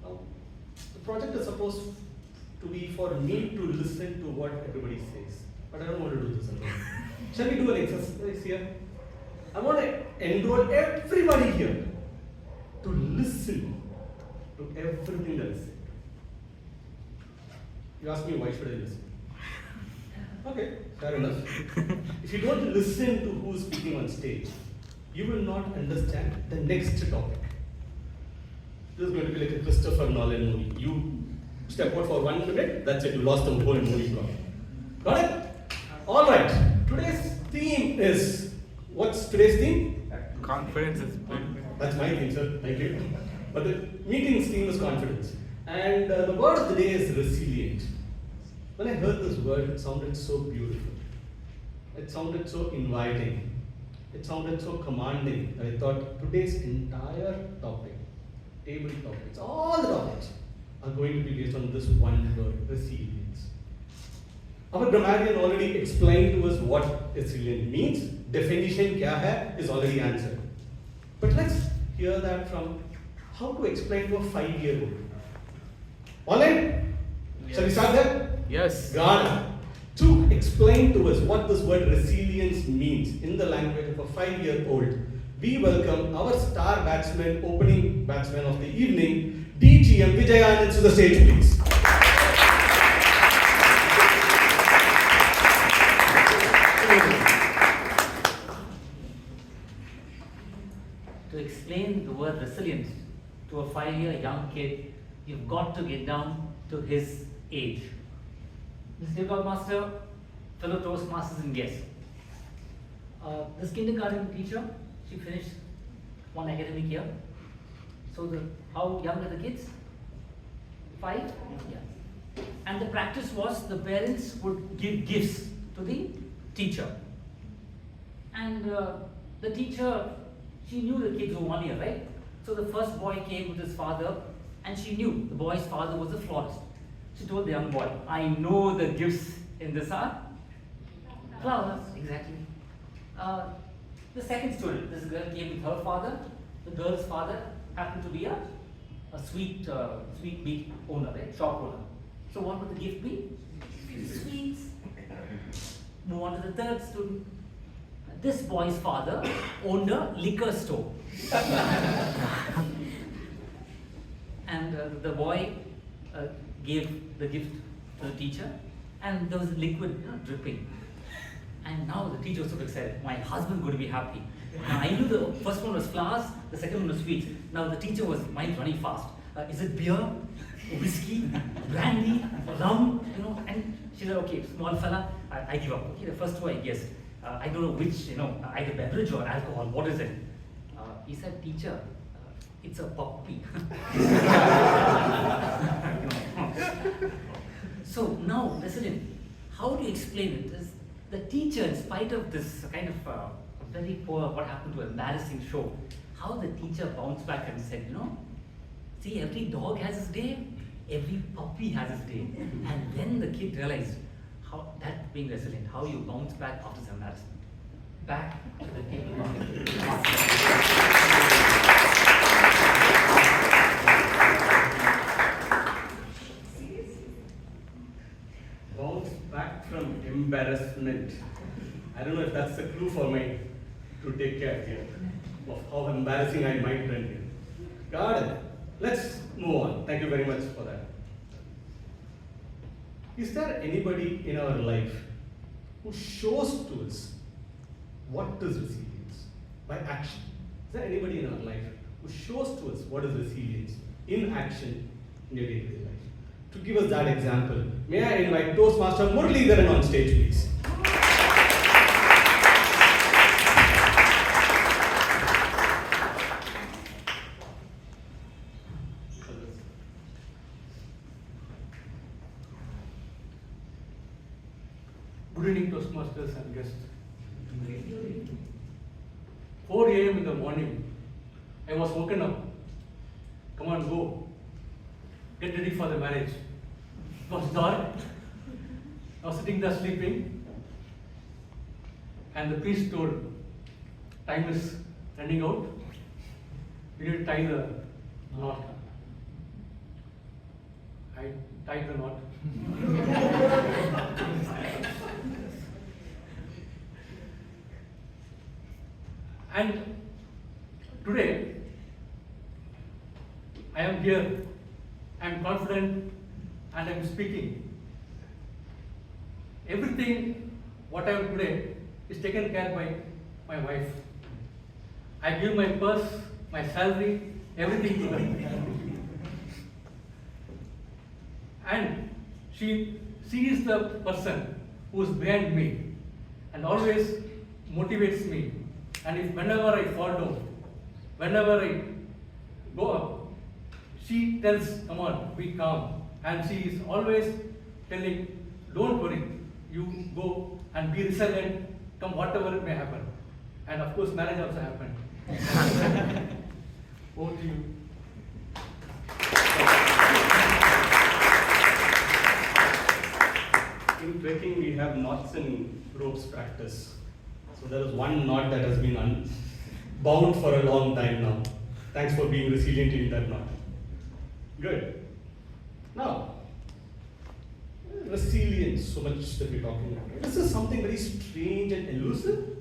Now, the project is supposed to be for me to listen to what everybody says, but I don't want to do this alone. Shall we do an exercise here? I want to enroll everybody here to listen to everything that is said. You ask me, why should I listen? Okay, fair enough. If you don't listen to who is speaking on stage, you will not understand the next topic. This is going to be like a Christopher Nolan movie. You step out for 1 minute, that's it, you lost the whole movie problem. Got it? Alright, today's theme is, what's today's theme? Confidence is big. That's my theme, sir, thank you. But the meeting's theme is confidence. And the word of the day is resilient. When I heard this word, it sounded so beautiful. It sounded so inviting. It sounded so commanding. I thought today's entire topic, table topics, all the topics are going to be based on this one word, resilience. Our grammarian already explained to us what resilient means. Definition kya hai is already answered. But let's hear that from how to explain to a 5-year-old. All right? Yes. Shall we start there? Yes. Got it. To explain to us what this word resilience means in the language of a 5-year-old, we welcome our star batsman, opening batsman of the evening, DGM Vijayanand, to the stage, please. To explain the word resilience to a 5-year young kid, you've got to get down to his age. Mr. Yeligar Master, fellow Toastmasters and guests. This kindergarten teacher, she finished one academic year. So how young are the kids? 5? Yeah. And the practice was the parents would give gifts to the teacher. And the teacher, she knew the kids were 1 year, right? So the first boy came with his father, and she knew the boy's father was a florist. She told the young boy, I know the gifts in this are flowers. Exactly. The second student, this girl came with her father. The girl's father happened to be a sweet meat owner, right? Shop owner. So what would the gift be? Sweets. Move on to the third student. This boy's father owned a liquor store. And the boy gave the gift to the teacher, and there was liquid dripping. And now the teacher was so excited. My husband's going to be happy. Now I knew the first one was flowers, the second one was sweets. Now the teacher was mind running fast. Is it beer, whiskey, brandy, rum? You know, and she said, okay, small fella, I give up. Okay, the first two I guessed. I don't know which, either beverage or alcohol. What is it? He said, teacher, it's a puppy. So now, listen, how do you explain it? The teacher, in spite of this kind of very poor, what happened to embarrassing show, how the teacher bounced back and said, see, every dog has his day, every puppy has his day. And then the kid realized how that being resilient, how you bounce back after some embarrassment. Back to the table. Bounce back from embarrassment. I don't know if that's a clue for me to take care here of how embarrassing I might run here. Got it. Let's move on. Thank you very much for that. Is there anybody in our life who shows to us what is resilience by action? Is there anybody in our life who shows to us what is resilience in action in your day-to-day life? To give us that example, may I invite Toastmaster Muralidharan on stage, please. Good evening, Toastmasters and guests. 4 a.m. in the morning, I was woken up. Come on, go. Get ready for the marriage. It was dark. I was sitting there sleeping. And the priest told, time is running out. You need to tie the knot. I tied the knot. And today, I am here, I am confident, and I am speaking. Everything what I am today is taken care by my wife. I give my purse, my salary, everything to her. And she is the person who is behind me and always motivates me. And if whenever I fall down, whenever I go up, she tells, come on, be calm. And she is always telling, don't worry, you go and be resilient, come whatever may happen. And of course, marriage also happened. Over to you. In trekking, we have knots and ropes practice. So there is one knot that has been bound for a long time now. Thanks for being resilient in that knot. Good. Now, resilience, so much that we're talking about. Is this something very strange and elusive?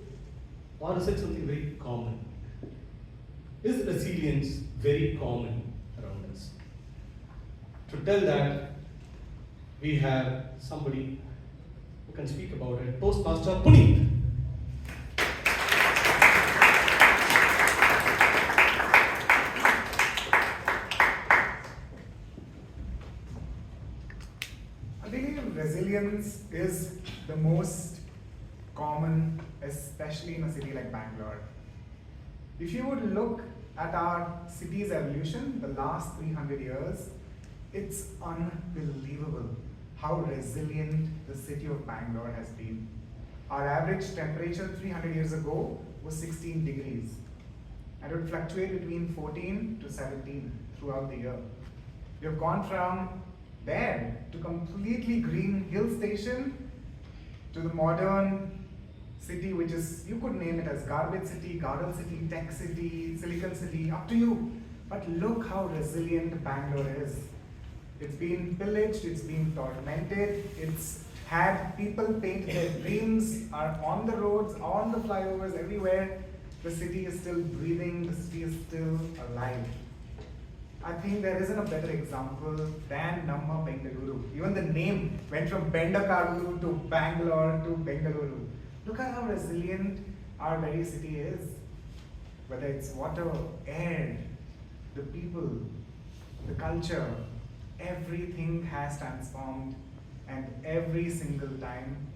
Or is it something very common? Is resilience very common around us? To tell that, we have somebody who can speak about it. Toastmaster Puneet. Resilience is the most common, especially in a city like Bangalore. If you would look at our city's evolution, the last 300 years, it's unbelievable how resilient the city of Bangalore has been. Our average temperature 300 years ago was 16 degrees, and it would fluctuate between 14 to 17 throughout the year. We have gone from there to completely green hill station to the modern city, which is, you could name it as garbage city, garden city, tech city, silicon city, up to you. But look how resilient Bangalore is. It's been pillaged, it's been tormented, it's had people paint their dreams, are on the roads, on the flyovers, everywhere. The city is still breathing, the city is still alive. I think there isn't a better example than Namma Bengaluru. Even the name went from Bendakaru to Bangalore to Bengaluru. Look at how resilient our very city is. Whether it's water, air, the people, the culture, everything has transformed, and every single time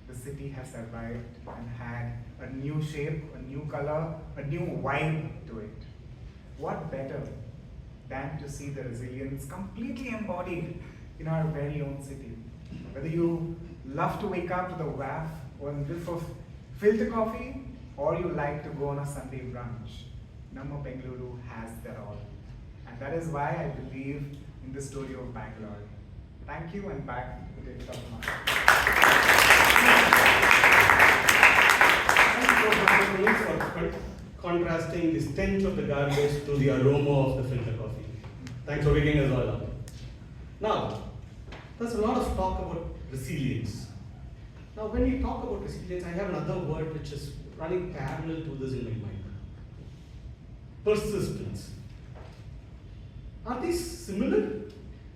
the city has survived and had a new shape, a new color, a new vibe to it. What better than to see the resilience completely embodied in our very own city? Whether you love to wake up to the waff or a whiff of filter coffee, or you like to go on a Sunday brunch, Namma Bengaluru has that all. And that is why I believe in the story of Bangalore. Thank you, and back to David Kumar. Thank you for contrasting the stench of the garbage to the aroma of the filter coffee. Thanks for waking us all up. Now, there's a lot of talk about resilience. Now, when we talk about resilience, I have another word which is running parallel to this in my mind. Persistence. Are these similar?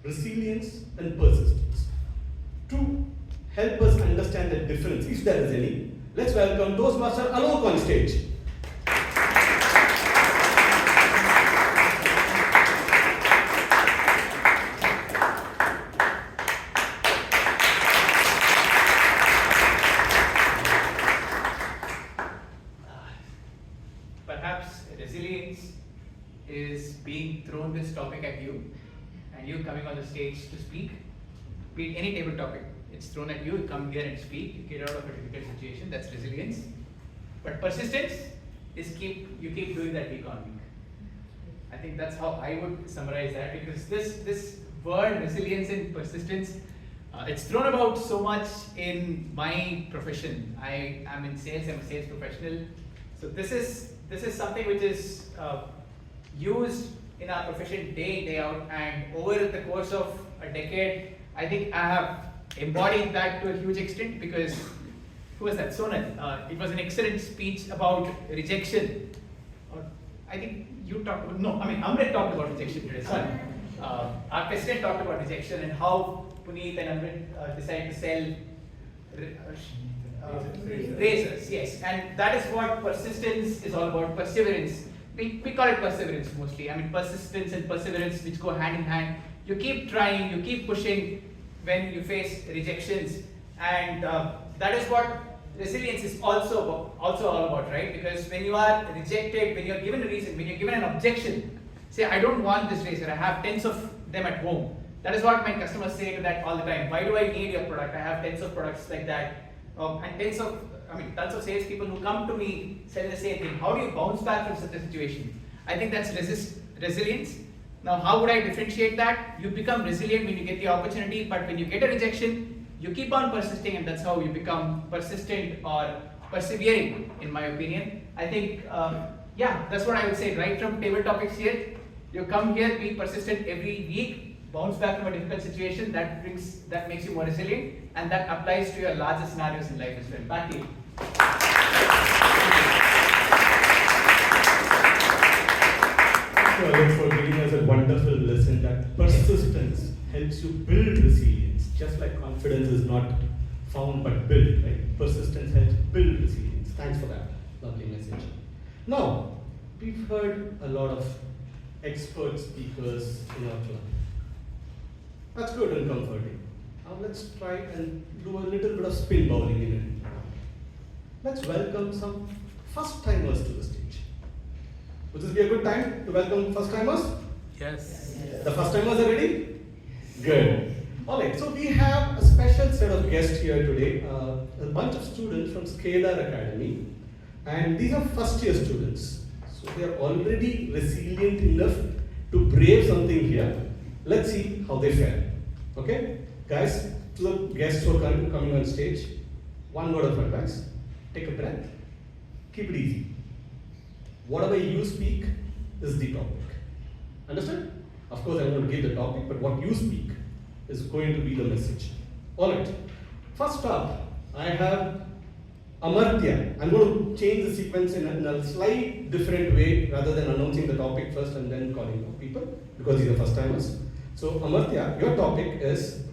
Resilience and persistence. To help us understand the difference, if there is any, let's welcome Toastmaster Alok on stage. Perhaps resilience is being thrown this topic at you, and you coming on the stage to speak, be it any table topic, it's thrown at you, you come here and speak, you get out of a difficult situation, that's resilience. But persistence is you keep doing that week on week. I think that's how I would summarize that, because this word resilience and persistence, it's thrown about so much in my profession. I am in sales, I'm a sales professional. So this is something which is used in our profession day in, day out, and over the course of a decade, I think I have embodied that to a huge extent, because who was that? Sonal. It was an excellent speech about rejection. I think you talked about, no, I mean Amrith talked about rejection today. Sorry. Our president talked about rejection and how Puneet and Amrith decided to sell razors, yes. And that is what persistence is all about, perseverance. We call it perseverance mostly. I mean, persistence and perseverance, which go hand in hand. You keep trying, you keep pushing when you face rejections, and that is what resilience is also all about, right? Because when you are rejected, when you are given a reason, when you are given an objection, say, I don't want this razor, I have tens of them at home. That is what my customers say to that all the time. Why do I need your product? I have tens of products like that. And tons of salespeople who come to me say the same thing. How do you bounce back from such a situation? I think that's resilience. Now, how would I differentiate that? You become resilient when you get the opportunity, but when you get a rejection, you keep on persisting, and that's how you become persistent or persevering, in my opinion. I think, that's what I would say. Right from table topics here, you come here, be persistent every week, bounce back from a difficult situation, that makes you more resilient, and that applies to your larger scenarios in life as well. Back to you. Thank you for giving us a wonderful lesson that persistence helps you build resilience. Just like confidence is not found but built, right? Persistence helps build resilience. Thanks for that lovely message. Now, we've heard a lot of expert speakers in our club. That's good and comforting. Now let's try and do a little bit of spin bowling in it. Let's welcome some first timers to the stage. Would this be a good time to welcome first timers? Yes. The first timers are ready? Good. Alright, so we have a special set of guests here today, a bunch of students from Scalar Academy, and these are first year students. So they are already resilient enough to brave something here. Let's see how they fare. Okay? Guys, to the guests who are coming on stage, one word of advice. Take a breath. Keep it easy. Whatever you speak is the topic. Understand? Of course, I'm going to give the topic, but what you speak is going to be the message. Alright. First up, I have Amartya. I'm going to change the sequence in a slight different way rather than announcing the topic first and then calling out people because these are first timers. So, Amartya, your topic is: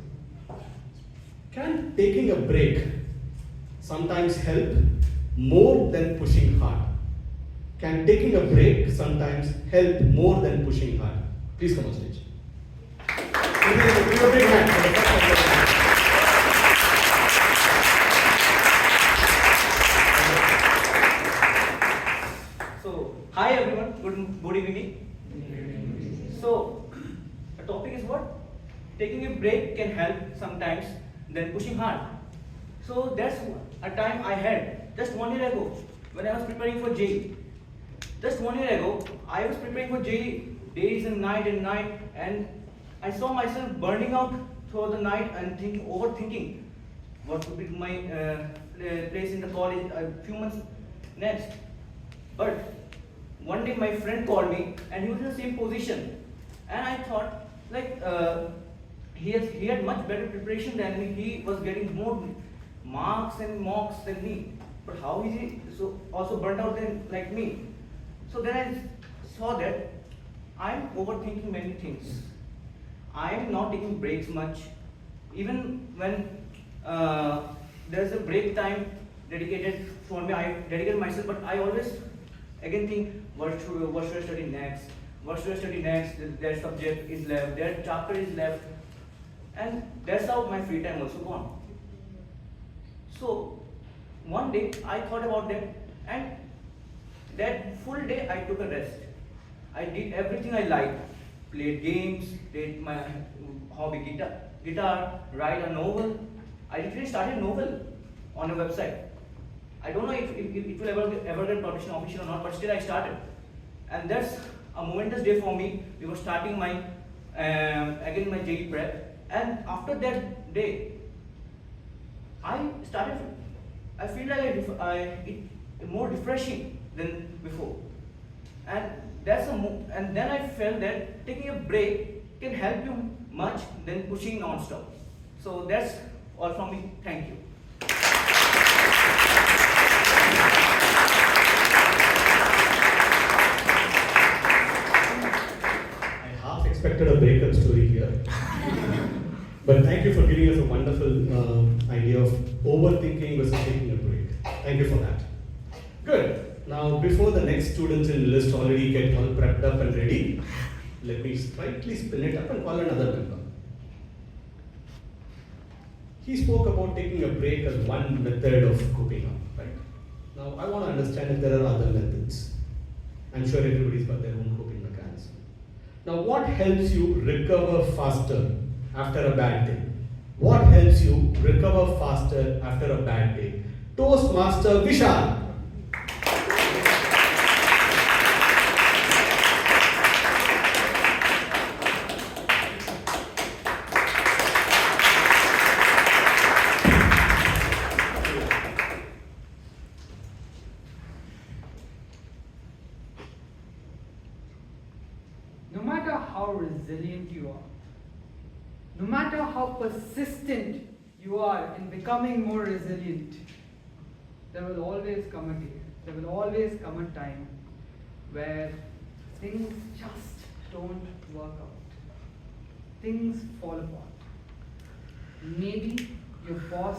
can taking a break sometimes help more than pushing hard? Can taking a break sometimes help more than pushing hard? Please come on stage. Give a big hand for the first time. So, hi everyone, good evening. So, the topic is what? Taking a break can help sometimes than pushing hard. So, that's a time I had just 1 year ago when I was preparing for JEE. Just 1 year ago, I was preparing for JEE days and night, and I saw myself burning out throughout the night and overthinking what would be my place in the college a few months next. But one day my friend called me and he was in the same position, and I thought like he had much better preparation than me. He was getting more marks and mocks than me. But how is he so also burnt out than like me? So then I saw that I'm overthinking many things. I'm not taking breaks much. Even when there's a break time dedicated for me, I dedicate myself, but I always again think, what should I study next? What should I study next? Their subject is left, their chapter is left. And that's how my free time also gone. So one day I thought about that, and that full day I took a rest. I did everything I liked. Played games, played my hobby guitar, write a novel. I literally started a novel on a website. I don't know if it will ever get published official or not, but still I started. And that's a momentous day for me. We were starting my again my JEE prep, and after that day, I feel like it more refreshing than before, and and then I felt that taking a break can help you much than pushing non-stop. So that's all from me. Thank you. I half expected a breakup story here. But thank you for giving us a wonderful idea of overthinking versus taking a break. Thank you for that. Good. Now, before the next students in the list already get all prepped up and ready, let me slightly spin it up and call another member. He spoke about taking a break as one method of coping up, right? Now, I want to understand if there are other methods. I'm sure everybody's got their own coping mechanism. Now, what helps you recover faster after a bad day? What helps you recover faster after a bad day? Toastmaster Vishal. No matter how resilient you are, no matter how persistent you are in becoming more resilient, there will always come a day, there will always come a time where things just don't work out. Things fall apart. Maybe your boss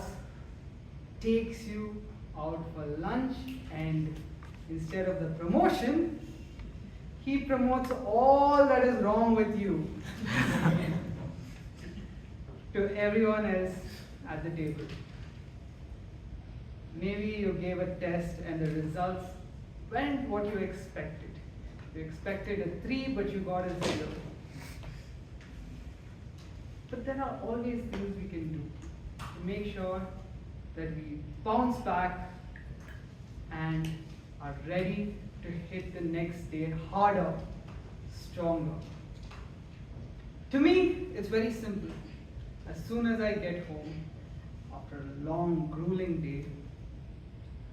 takes you out for lunch, and instead of the promotion, he promotes all that is wrong with you to everyone else at the table. Maybe you gave a test and the results weren't what you expected. You expected a 3, but you got a 0. But there are always things we can do to make sure that we bounce back and are ready to hit the next day harder, stronger. To me, it's very simple. soon as I get home, after a long, grueling day,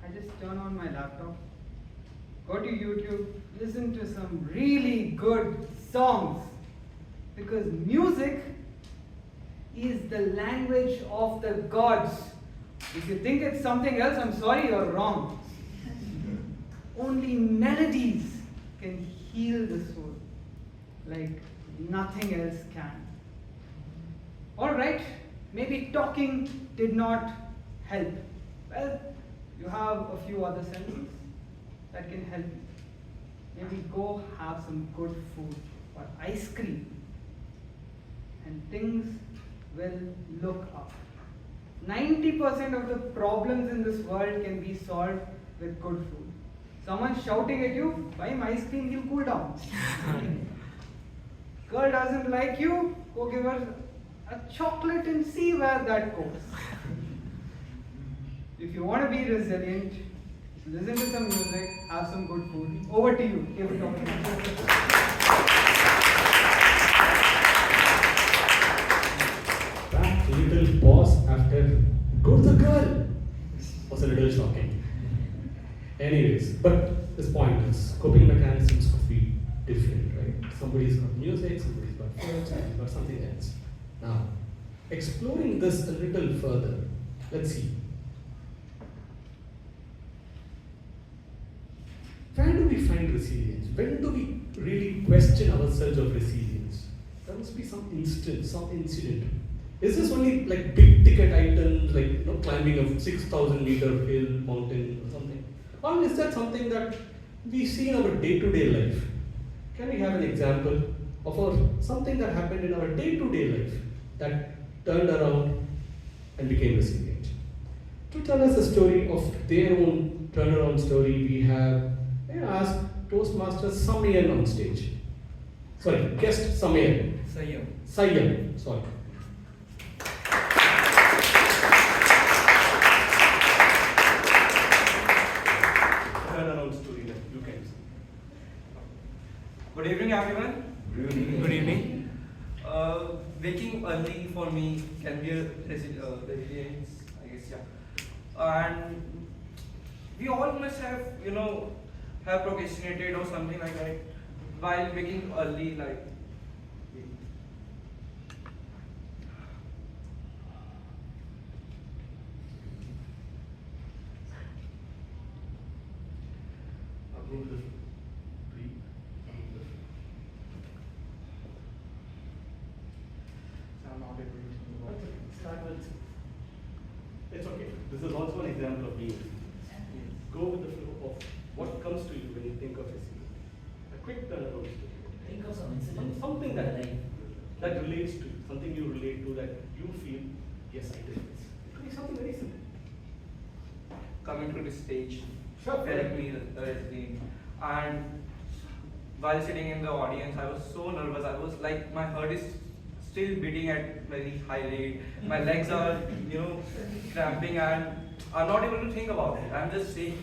I just turn on my laptop, go to YouTube, listen to some really good songs. Because music is the language of the gods. If you think it's something else, I'm sorry, you're wrong. Only melodies can heal the soul like nothing else can. Alright, maybe talking did not help. Well, you have a few other senses that can help you. Maybe go have some good food or ice cream, and things will look up. 90% of the problems in this world can be solved with good food. Someone shouting at you, buy him ice cream, he'll cool down. Girl doesn't like you, go give her a chocolate and see where that goes. If you want to be resilient, listen to some music, have some good food. Over to you. That little pause after go to the girl was a little shocking. Anyways, but this point is coping mechanisms could be different, right? Somebody's got music, somebody's got food, somebody's got something else. Now, exploring this a little further, let's see. Where do we find resilience? When do we really question ourselves of resilience? There must be some instance, some incident. Is this only like big ticket items, like climbing a 6,000 meter hill, mountain or something? Or is that something that we see in our day-to-day life? Can we have an example of something that happened in our day-to-day life that turned around and became resilient? To tell us a story of their own turnaround story, we have asked Toastmasters Samayan on stage. Sorry, guest Samayan. Sayam, sorry. Turnaround story that you can see. Good evening, everyone. Good evening. Waking early for me can be a resilience, I guess, yeah. And we all must have, have procrastinated or something like that while waking early, like. It's okay. This is also an example of being resilient. Go with the flow of what comes to you when you think of resilience. A quick turnaround story. Think of some incident. Something that relates to you, something you relate to that you feel, yes, I did this. It could be something very simple. Coming to the stage, Sure. felt me resilient. And while sitting in the audience, I was so nervous. I was like, my heart is still beating at very high rate. My legs are, cramping, and I'm not able to think about it. I'm just saying,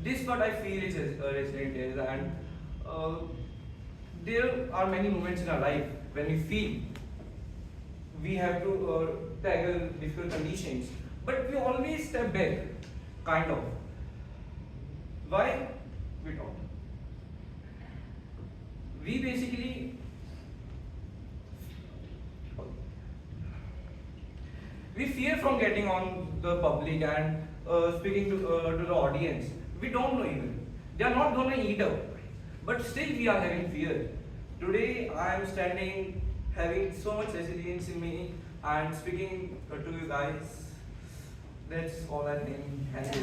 this what I feel is resilient is, and there are many moments in our life when we feel we have to tackle difficult conditions, but we always step back, kind of. Why? We don't. We basically we fear from getting on the public and speaking to the audience. We don't know even. They are not gonna eat up. But still we are having fear. Today I am standing having so much resilience in me and speaking to you guys. That's all I think. Thank you.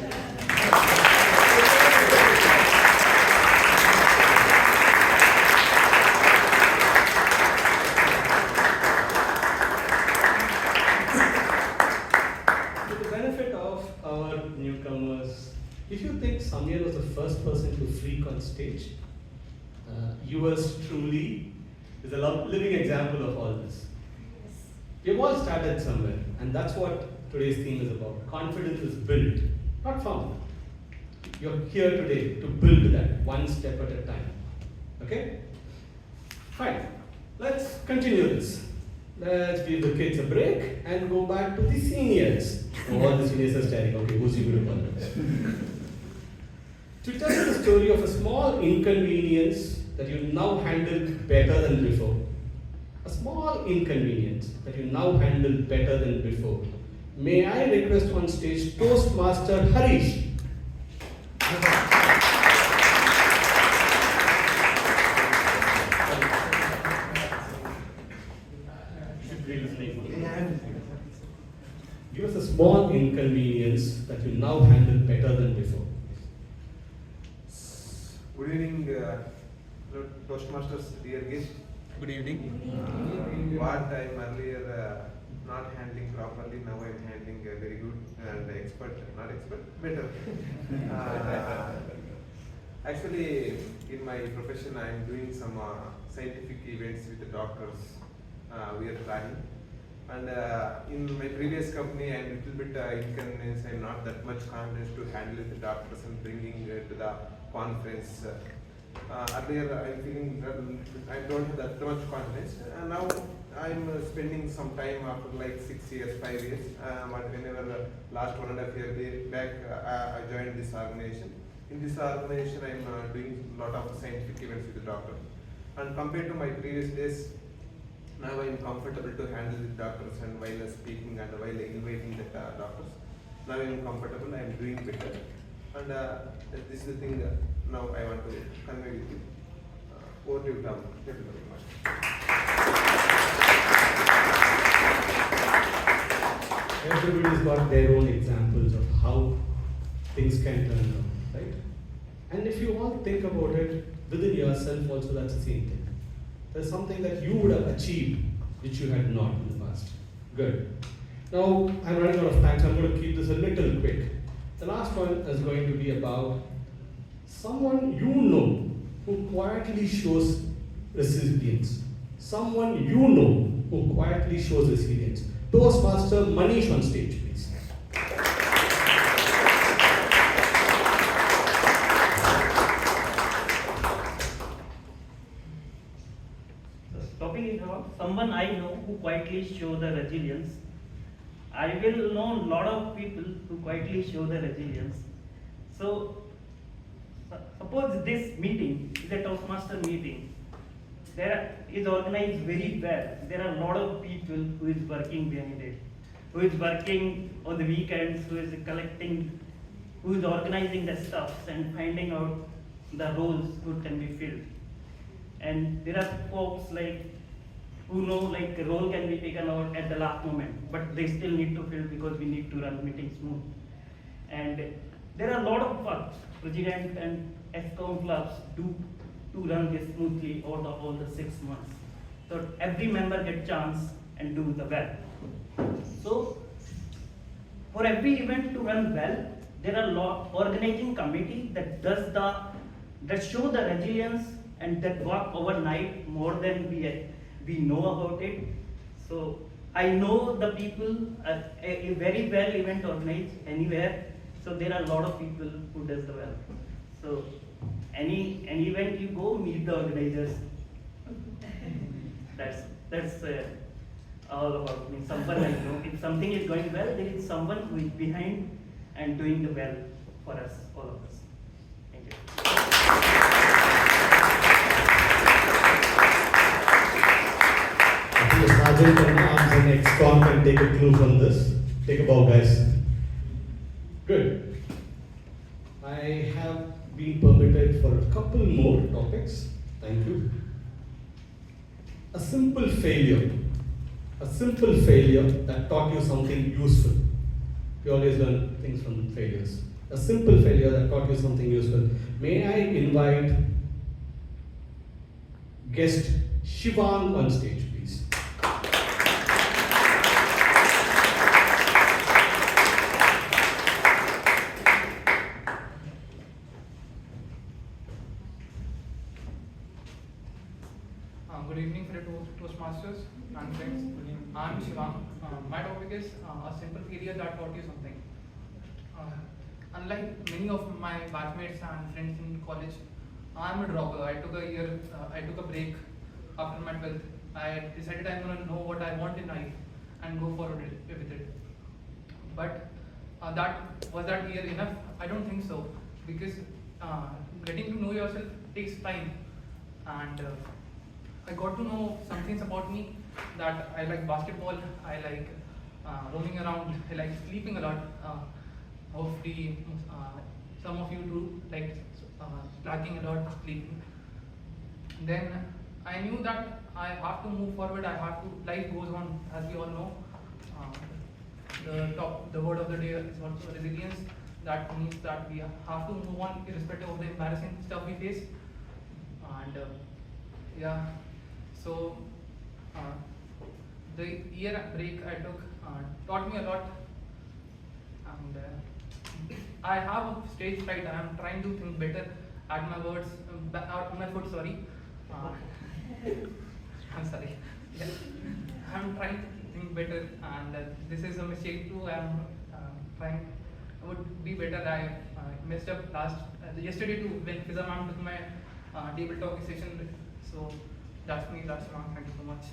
Newcomers, if you think Samir was the first person to freak on stage, yours truly is a living example of all this. We've all started somewhere, and that's what today's theme is about. Confidence is built, not found. You're here today to build that one step at a time. Okay? Fine. Let's continue this. Let's give the kids a break and go back to the seniors. All the seniors are staring. Okay, who's he going to call? To tell you the story of a small inconvenience that you now handle better than before. A small inconvenience that you now handle better than before. May I request on stage Toastmaster Harish. Give us a small inconvenience that you now handle better than before. Good evening, Toastmasters, dear guest. Good evening. What I'm earlier not handling properly, now I'm handling very good and not expert, better. Actually, in my profession, I'm doing some scientific events with the doctors. We are planning. And in my previous company, I'm a little bit inconvenienced. I'm not that much confident to handle the doctors and bringing to the conference. Earlier, I'm feeling that I don't have that much confidence. Now, I'm spending some time after like 6 years, 5 years. But whenever last 1.5 years back, I joined this organization. In this organization, I'm doing a lot of scientific events with the doctor. And compared to my previous days, now I am comfortable to handle the doctors and while speaking and while inviting the doctors. Now I am comfortable, I am doing better. And this is the thing now I want to convey with you. Over to you, Tom. Thank you very much. Everybody's got their own examples of how things can turn out, right? And if you all think about it, within yourself also that's the same thing. There's something that you would have achieved which you had not in the past. Good. Now, I'm running out of time, so I'm going to keep this a little quick. The last one is going to be about someone you know who quietly shows resilience. Someone you know who quietly shows resilience. Toastmaster Manish on stage, please. Topic is about someone I know who quietly show the resilience. I will know a lot of people who quietly show the resilience. So, suppose this meeting is a Toastmaster meeting. There is organized very well. There are a lot of people who is working behind it, who is working on the weekends, who is collecting, who is organizing the stuffs and finding out the roles who can be filled. And there are folks like who know like a role can be taken out at the last moment, but they still need to fill because we need to run meetings smooth. And there are a lot of work president and ESCOM clubs do to run this smoothly over all the 6 months. So every member get chance and do the well. So for every event to run well, there are organizing committee that does that show the resilience and that work overnight more than we know about it. So I know the people a very well event organized anywhere. So there are a lot of people who does the well. So any event you go, meet the organizers. That's all about me. Someone I know. If something is going well, there is someone who is behind and doing the well for us, all of us. Thank you. I think the sergeant and arms and ex-con can take a clue from this. Take a bow, guys. Good. I have been permitted for a couple more topics. Thank you. A simple failure. A simple failure that taught you something useful. We always learn things from failures. A simple failure that taught you something useful. May I invite guest Shivang on stage, please. Good evening for the Toastmasters and friends. I'm Shivang. My topic is a simple failure that taught you something. Unlike many of my batchmates and friends in college, I'm a dropper. I took a break after my 12th I decided I'm gonna know what I want in life and go forward with it. But that year enough? I don't think so, because getting to know yourself takes time, and I got to know some things about me, that I like basketball, I like roaming around, I like sleeping a lot. Hopefully, some of you do like slacking a lot, sleeping. Then I knew that I have to move forward. Life goes on, as we all know. The word of the day is also resilience. That means that we have to move on irrespective of the embarrassing stuff we face. And yeah, so the year break I took taught me a lot. And I have a stage fright. I am trying to think better at my words, at my foot. Sorry. I'm sorry. Yeah. I'm trying to think better, and this is a mistake too. I'm trying. I would be better. I messed up yesterday too when Fiza ma'am took my table talk session. So that's me. That's wrong. Thank you so much.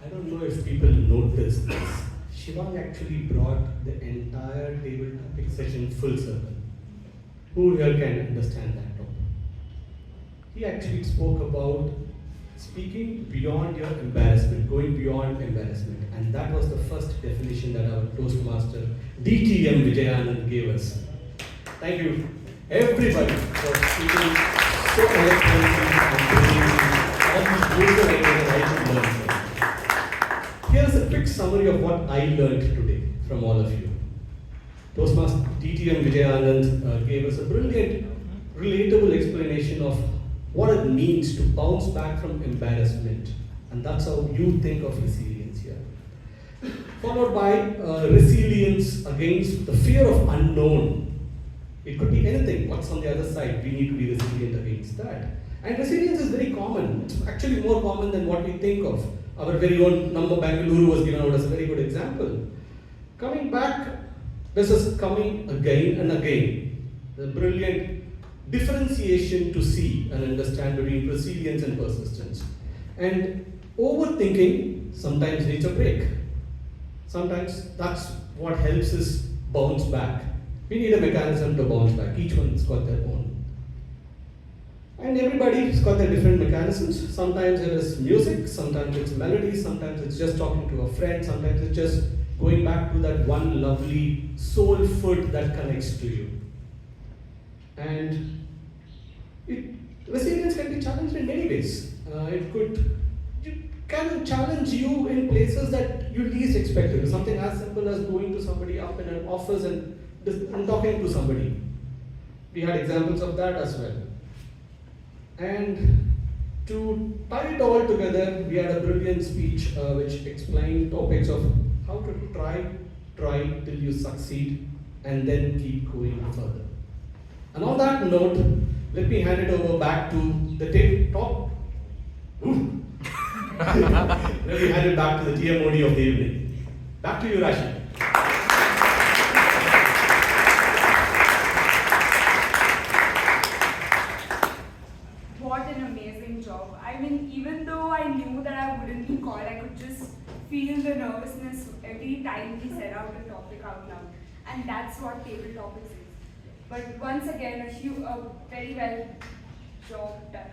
I don't know if people noticed this. Shivang actually brought the entire table topic session full circle. Who here can understand that topic? He actually spoke about speaking beyond your embarrassment, going beyond embarrassment. And that was the first definition that our Toastmaster DTM Vijayanand gave us. Thank you, everybody, for speaking so eloquently and bringing all these beautiful ideas that I could learn from. Here's a quick summary of what I learned today from all of you. Toastmaster DTM Vijayanand gave us a brilliant, relatable explanation of what it means to bounce back from embarrassment. And that's how you think of resilience here. Followed by resilience against the fear of unknown. It could be anything. What's on the other side? We need to be resilient against that. And resilience is very common. It's actually more common than what we think of. Our very own number Bangalore was given out as a very good example. Coming back versus coming again and again. The brilliant differentiation to see and understand between resilience and persistence. And overthinking sometimes needs a break. Sometimes that's what helps us bounce back. We need a mechanism to bounce back. Each one's got their own. And everybody's got their different mechanisms. Sometimes it is music, sometimes it's melody, sometimes it's just talking to a friend, sometimes it's just going back to that one lovely soul food that connects to you. And resilience can be challenged in many ways. It can challenge you in places that you least expected. Something as simple as going to somebody up in an office and talking to somebody. We had examples of that as well. And to tie it all together, we had a brilliant speech which explained topics of how to try till you succeed, and then keep going further. And on that note, let me hand it over back to the top. Let me hand it back to the TMOD of the evening. Back to you, Rashi. What an amazing job. I mean, even though I knew that I wouldn't be called, I could just feel the nervousness every time he said out a topic out loud. And that's what table topics is. But once again, a very well job done.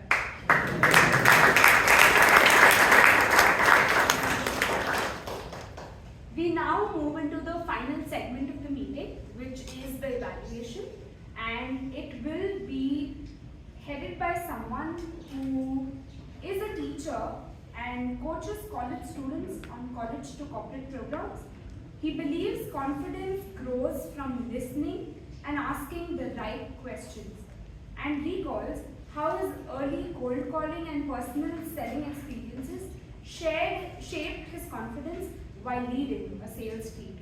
We now move into the final segment of the meeting, which is the evaluation. And it will be headed by someone who is a teacher and coaches college students on college to corporate programs. He believes confidence grows from listening and asking the right questions, and recalls how his early cold calling and personal selling experiences shaped his confidence while leading a sales team.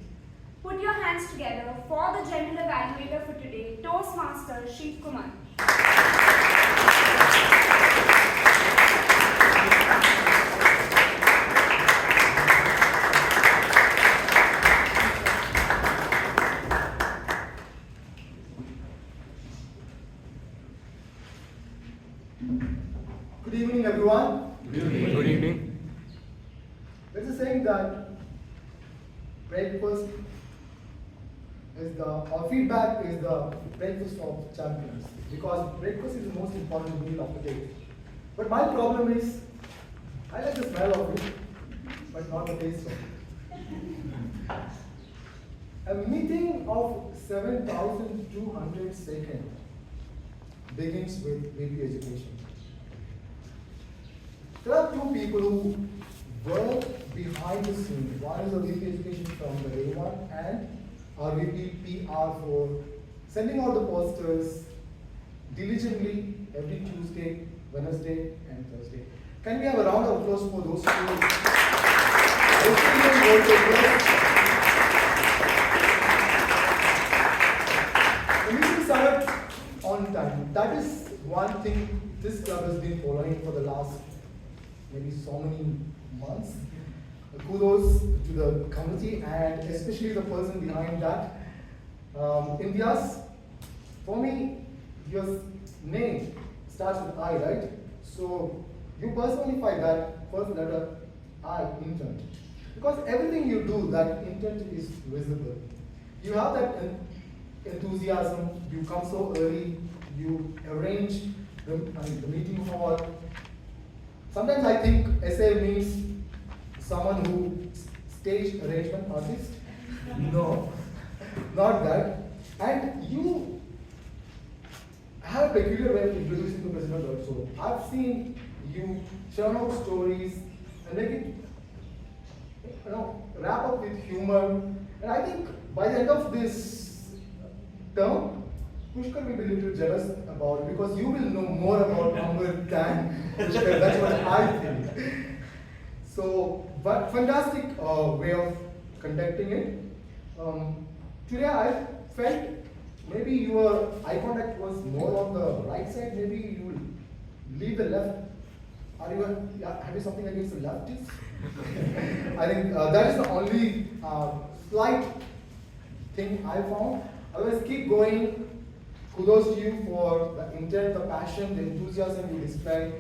Put your hands together for the general evaluator for today, Toastmaster Sheeb Kumar. Good evening, everyone. Good evening. There's a saying that breakfast is or feedback is the breakfast of champions, because breakfast is the most important meal of the day. But my problem is, I like the smell of it, but not the taste of it. A meeting of 7,200 seconds begins with VP education. There are two people who work behind the scenes. One is a VP education from the day one, and our VP PR for sending out the posters diligently every Tuesday, Wednesday, and Thursday. Can we have a round of applause for those two? The meeting started on time. That is one thing this club has been following for the last maybe so many months. Kudos to the committee and especially the person behind that. Imitiaz, for me, your name starts with I, right? So you personify that first letter I, intent. Because everything you do, that intent is visible. You have that enthusiasm, you come so early, you arrange the meeting hall. Sometimes I think SA means someone who stage arrangement artist. No, not that. And you have a peculiar way of introducing the president also. I've seen you churn out stories and make it, wrap up with humor. And I think by the end of this term, Pushkar will be a little jealous about it because you will know more about Amrith than Pushkar. That's what I think. So, but fantastic way of conducting it. Today I felt maybe your eye contact was more on the right side. Maybe you will leave the left. Have you something against the leftists? I think that is the only slight thing I found. Otherwise, keep going. Kudos to you for the intent, the passion, the enthusiasm you display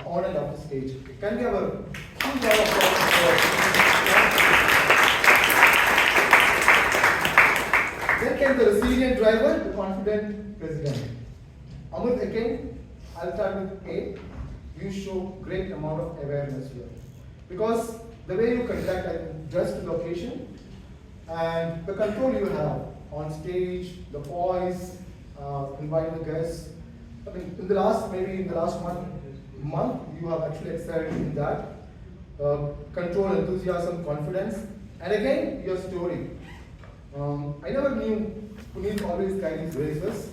on and off the stage. Can we have a huge round of applause for Then came the resilient driver, the confident president. Amrith, again, I'll start with A. You show great amount of awareness here. Because the way you conduct, just the location, and the control you have on stage, the voice, inviting the guests. I mean, in the last month, you have actually excelled in that. Control, enthusiasm, confidence, and again, your story. I never knew Puneet always carries razors,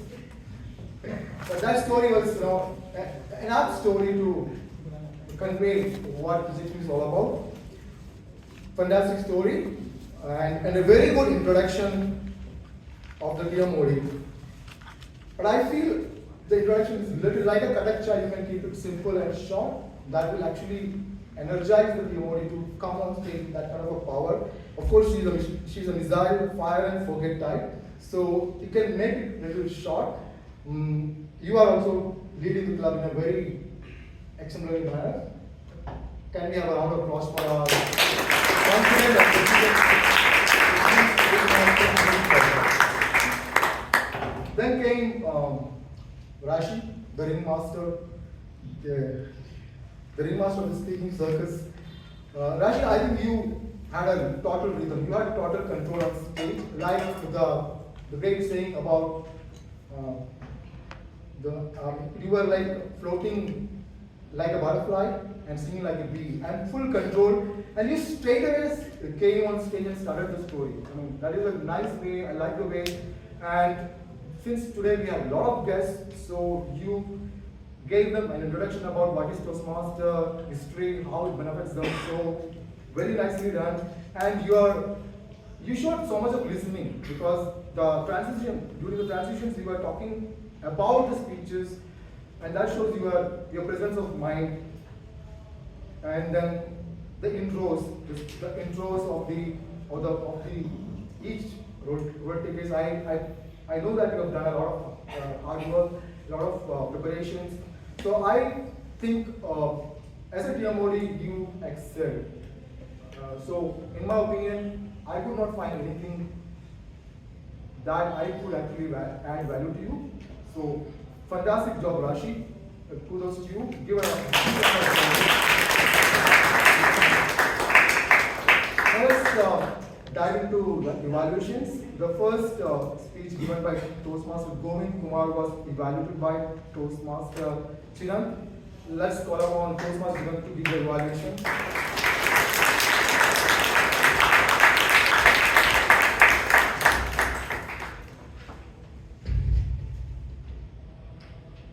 but that story was an apt story to convey what the situation is all about. Fantastic story, and a very good introduction of the TMOD. But I feel the introduction is little like a katacha. You can keep it simple and short. That will actually energize the TMOD to come on stage with that kind of a power. Of course, she's a missile, fire and forget type. So you can make it a little short. You are also leading the club in a very exemplary manner. Can we have a round of applause for our confident and Then came Rashi, the ringmaster, the ringmaster of the speaking circus. Rashi, I think you had a total rhythm. You had total control on stage, like the great saying about you were like floating like a butterfly and singing like a bee, and full control. And you straight away came on stage and started the story. I mean, that is a nice way. I like the way. And since today we have a lot of guests, so you gave them an introduction about what is Toastmaster, history, how it benefits them. So very nicely done. And you showed so much of listening, because during the transitions you were talking about the speeches, and that shows your presence of mind. And then the intros of each vertex. I know that you have done a lot of hard work, a lot of preparations. So I think as a TMOD, you excel. So in my opinion, I could not find anything that I could actually add value to you. So fantastic job, Rashi. Kudos to you. Give it up. Let's dive into the evaluations. The first speech given by Toastmaster Govind. Kumar was evaluated by Toastmaster CHIRANTH. Let's call upon Toastmaster Govind to give the evaluation.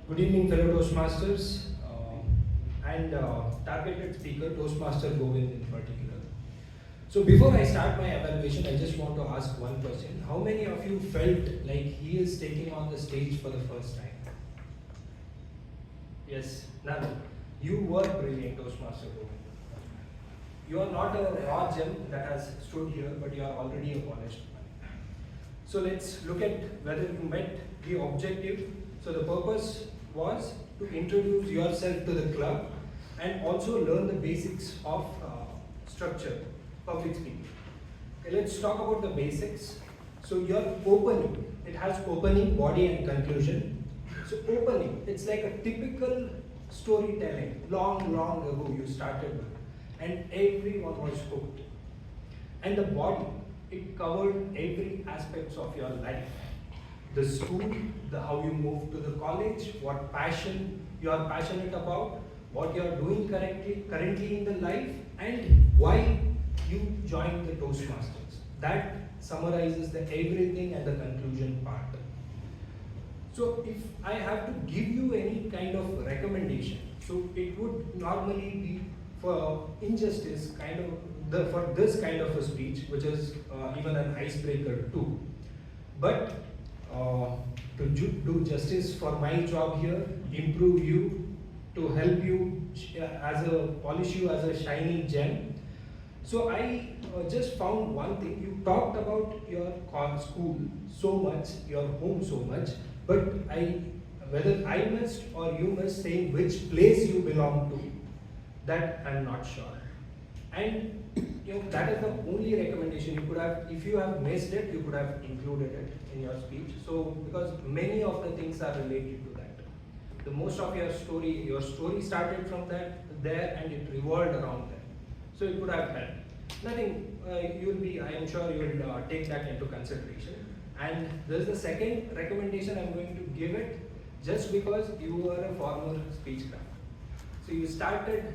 Good evening, fellow Toastmasters and targeted speaker, Toastmaster Govind in particular. So before I start my evaluation, I just want to ask one question. How many of you felt like he is taking on the stage for the first time? Yes, none. You were brilliant, Toastmaster Govind. You are not a raw gem that has stood here, but you are already a polished one. So let's look at whether you met the objective. So the purpose was to introduce yourself to the club and also learn the basics of structure, public speaking. Okay, let's talk about the basics. So your opening, it has opening, body and conclusion. So opening, it's like a typical storytelling, long ago you started with, and everyone was hooked. And the body, it covered every aspects of your life. The school, how you move to the college, what passion you are passionate about, what you are doing currently in the life, and why you joined the Toastmasters. That summarizes the everything and the conclusion part. So if I have to give you any kind of recommendation, so it would normally be for injustice kind of for this kind of a speech, which is even an icebreaker too. But to do justice for my job here, improve you, to help you polish you as a shining gem. So I just found one thing. You talked about your school so much, your home so much, but whether I missed or you missed saying which place you belong to, that I'm not sure. And that is the only recommendation you could have. If you have missed it, you could have included it in your speech. So because many of the things are related to that. The most of your story started from there and it revolved around there. So it could have helped. Nothing, I am sure you will take that into consideration. And this is the second recommendation I'm going to give it, just because you were a former speechcraft. So you started,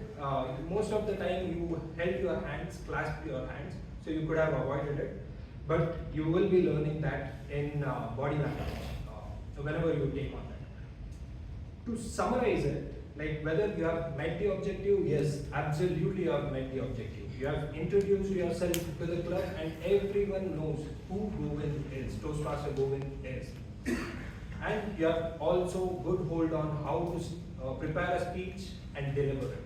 most of the time you held your hands, clasped your hands, so you could have avoided it. But you will be learning that in body language, whenever you take on that. To summarize it, like whether you have met the objective, yes, absolutely you have met the objective. You have introduced yourself to the club and everyone knows who Govind is, Toastmaster Govind is. And you have also good hold on how to prepare a speech and deliver it.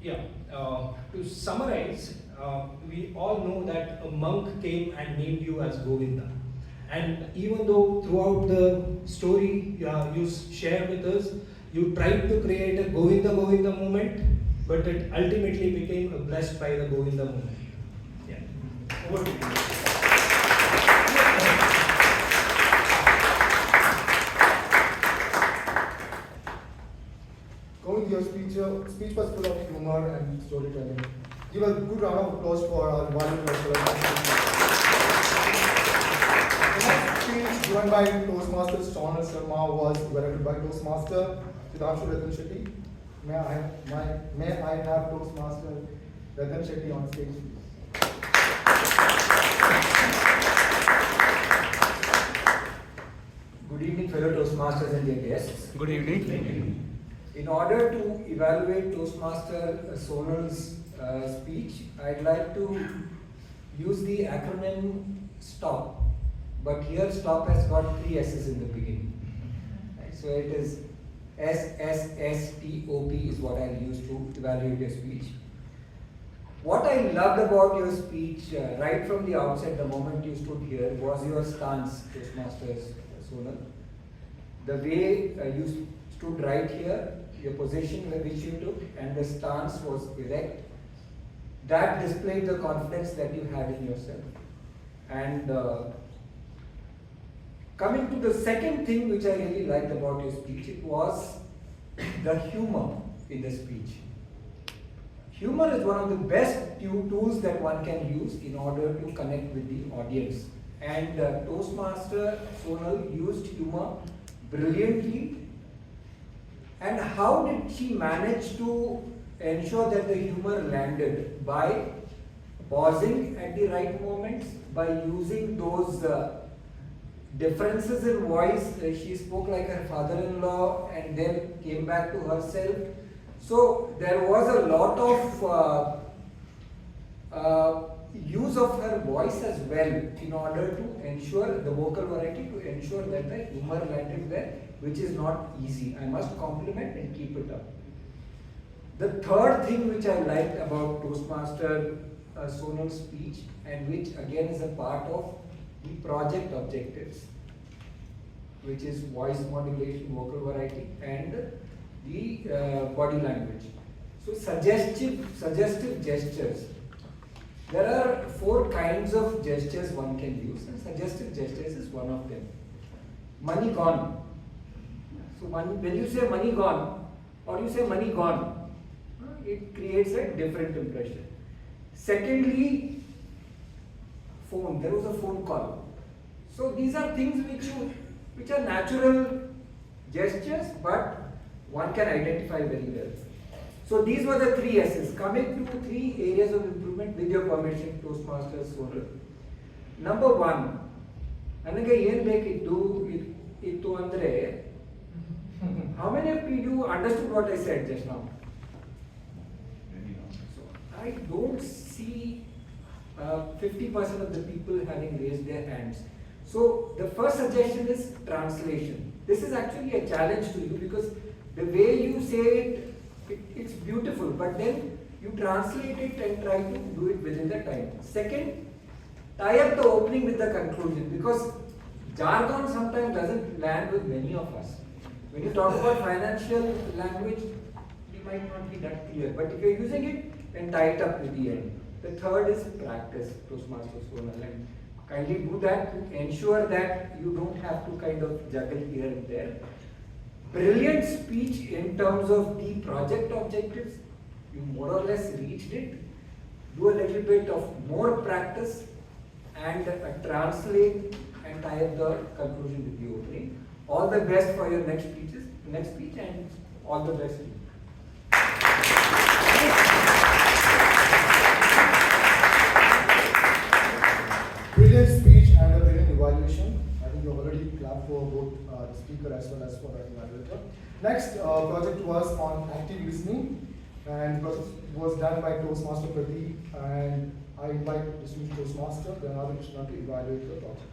Yeah, to summarize, we all know that a monk came and named you as Govinda. And even though throughout the story you share with us, you tried to create a Govinda movement, but it ultimately became blessed by the Govinda movement. Yeah. Over to you. Govind, your speech was full of humor and storytelling. Give a good round of applause for our EVALUATOR. The next speech given by Toastmaster Sonal Sharma was evaluated by Toastmaster Sitanshuratan Shetty. May I have Toastmaster Shetty on stage, please. Good evening, fellow Toastmasters and dear guests. Good evening. In order to evaluate Toastmaster Sonal's speech, I'd like to use the acronym STOP. But here STOP has got 3 S's in the beginning. Right? So it is SSSTOP is what I'll use to evaluate your speech. What I loved about your speech right from the outset, the moment you stood here, was your stance, Toastmasters Sonal. The way you stood right here, your position which you took, and the stance was erect, that displayed the confidence that you had in yourself. And coming to the second thing which I really liked about your speech, it was the humor in the speech. Humor is one of the best tools that one can use in order to connect with the audience. And Toastmaster Sonal used humor brilliantly. And how did she manage to ensure that the humor landed? By pausing at the right moments, by using those differences in voice. She spoke like her father-in-law and then came back to herself. So there was a lot of use of her voice as well in order to ensure the vocal variety, to ensure that the humor landed there, which is not easy. I must compliment and keep it up. The third thing which I liked about Toastmaster Sonal's speech, and which again is a part of the project objectives, which is voice modulation, vocal variety, and the body language. So suggestive gestures. There are 4 kinds of gestures one can use, and suggestive gestures is one of them. Money gone. So when you say money gone, or you say money gone, it creates a different impression. Secondly, phone. There was a phone call. So these are things which are natural gestures, but one can identify very well. So these were the 3 S's. Coming to 3 areas of improvement with your permission, Toastmasters Sonal. Number 1, ನನಗೆ ಏನು ಬೇಕಿತ್ತು ಅಂದ್ರೆ, how many of you understood what I said just now? So I don't see 50% of the people having raised their hands. So the first suggestion is translation. This is actually a challenge to you because the way you say it, it's beautiful, but then you translate it and try to do it within the time. Second, tie up the opening with the conclusion, because jargon sometimes doesn't land with many of us. When you talk about financial language, it might not be that clear, but if you're using it, then tie it up with the end. The third is practice, Toastmasters Sonal, and kindly do that to ensure that you don't have to kind of juggle here and there. Brilliant speech in terms of the project objectives. You more or less reached it. Do a little bit of more practice and translate and tie up the conclusion with the opening. All the best for your next speech, and all the best to you. Brilliant speech and a brilliant evaluation. I think you already clapped for both the speaker as well as for the evaluator. Next project was on active listening, and project was done by Toastmaster Pradeep, and I invite distinguished Toastmaster Gangaadhar Krishna to evaluate the project.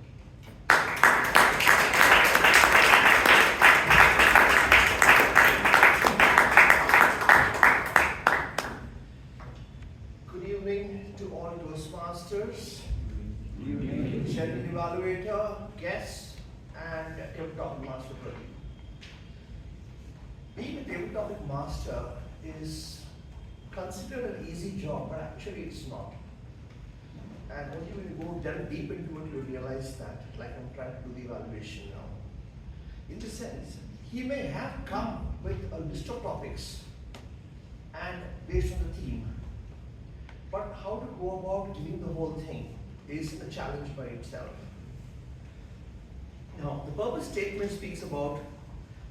Good evening to all Toastmasters. Scheduled evaluator, guests, and table topic master Pradeep. Being a table topic master is considered an easy job, but actually it's not. And only when you go delve deep into it, you realize that, like I'm trying to do the evaluation now. In the sense, he may have come with a list of topics and based on the theme, but how to go about giving the whole thing is a challenge by itself. Now, the purpose statement speaks about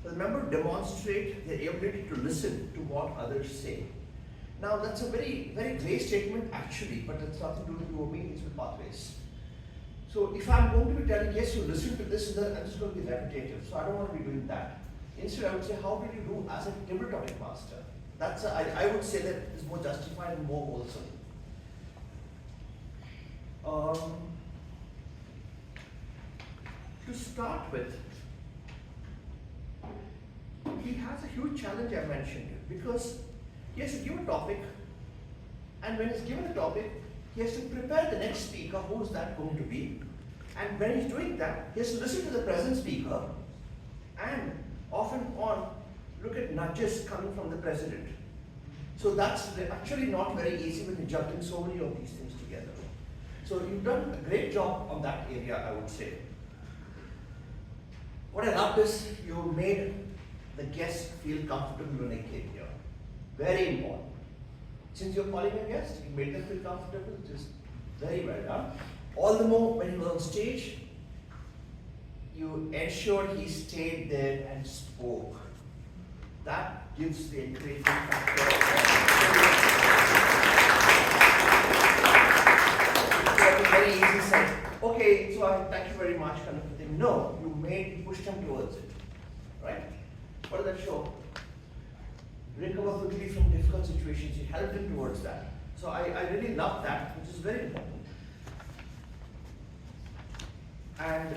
the member demonstrate their ability to listen to what others say. Now, that's a very, very great statement actually, but it's nothing to do with your meanings with pathways. So, if I'm going to be telling, yes, you listen to this, and then I'm just going to be repetitive. So, I don't want to be doing that. Instead, I would say, how did you do as a table topic master? That's I would say that is more justified and more wholesome. To start with, he has a huge challenge I mentioned, because he has to give a topic, and when he's given a topic, he has to prepare the next speaker, who is that going to be, And when he's doing that, he has to listen to the present speaker and off and on look at nudges coming from the president. So that's actually not very easy when you're juggling so many of these things together. So you've done a great job on that area, I would say. What I loved is you made the guests feel comfortable when they came here. Very important. Since you're calling a guest, you made them feel comfortable, just very well done. All the more when he was on stage, you ensured he stayed there and spoke. That gives the encouragement factor. It's very easy to say, okay, so I thank you very much kind of a thing. No, you pushed him towards it. Right? What does that show? Recover quickly from difficult situations, you helped him towards that. So I really love that, which is very important. And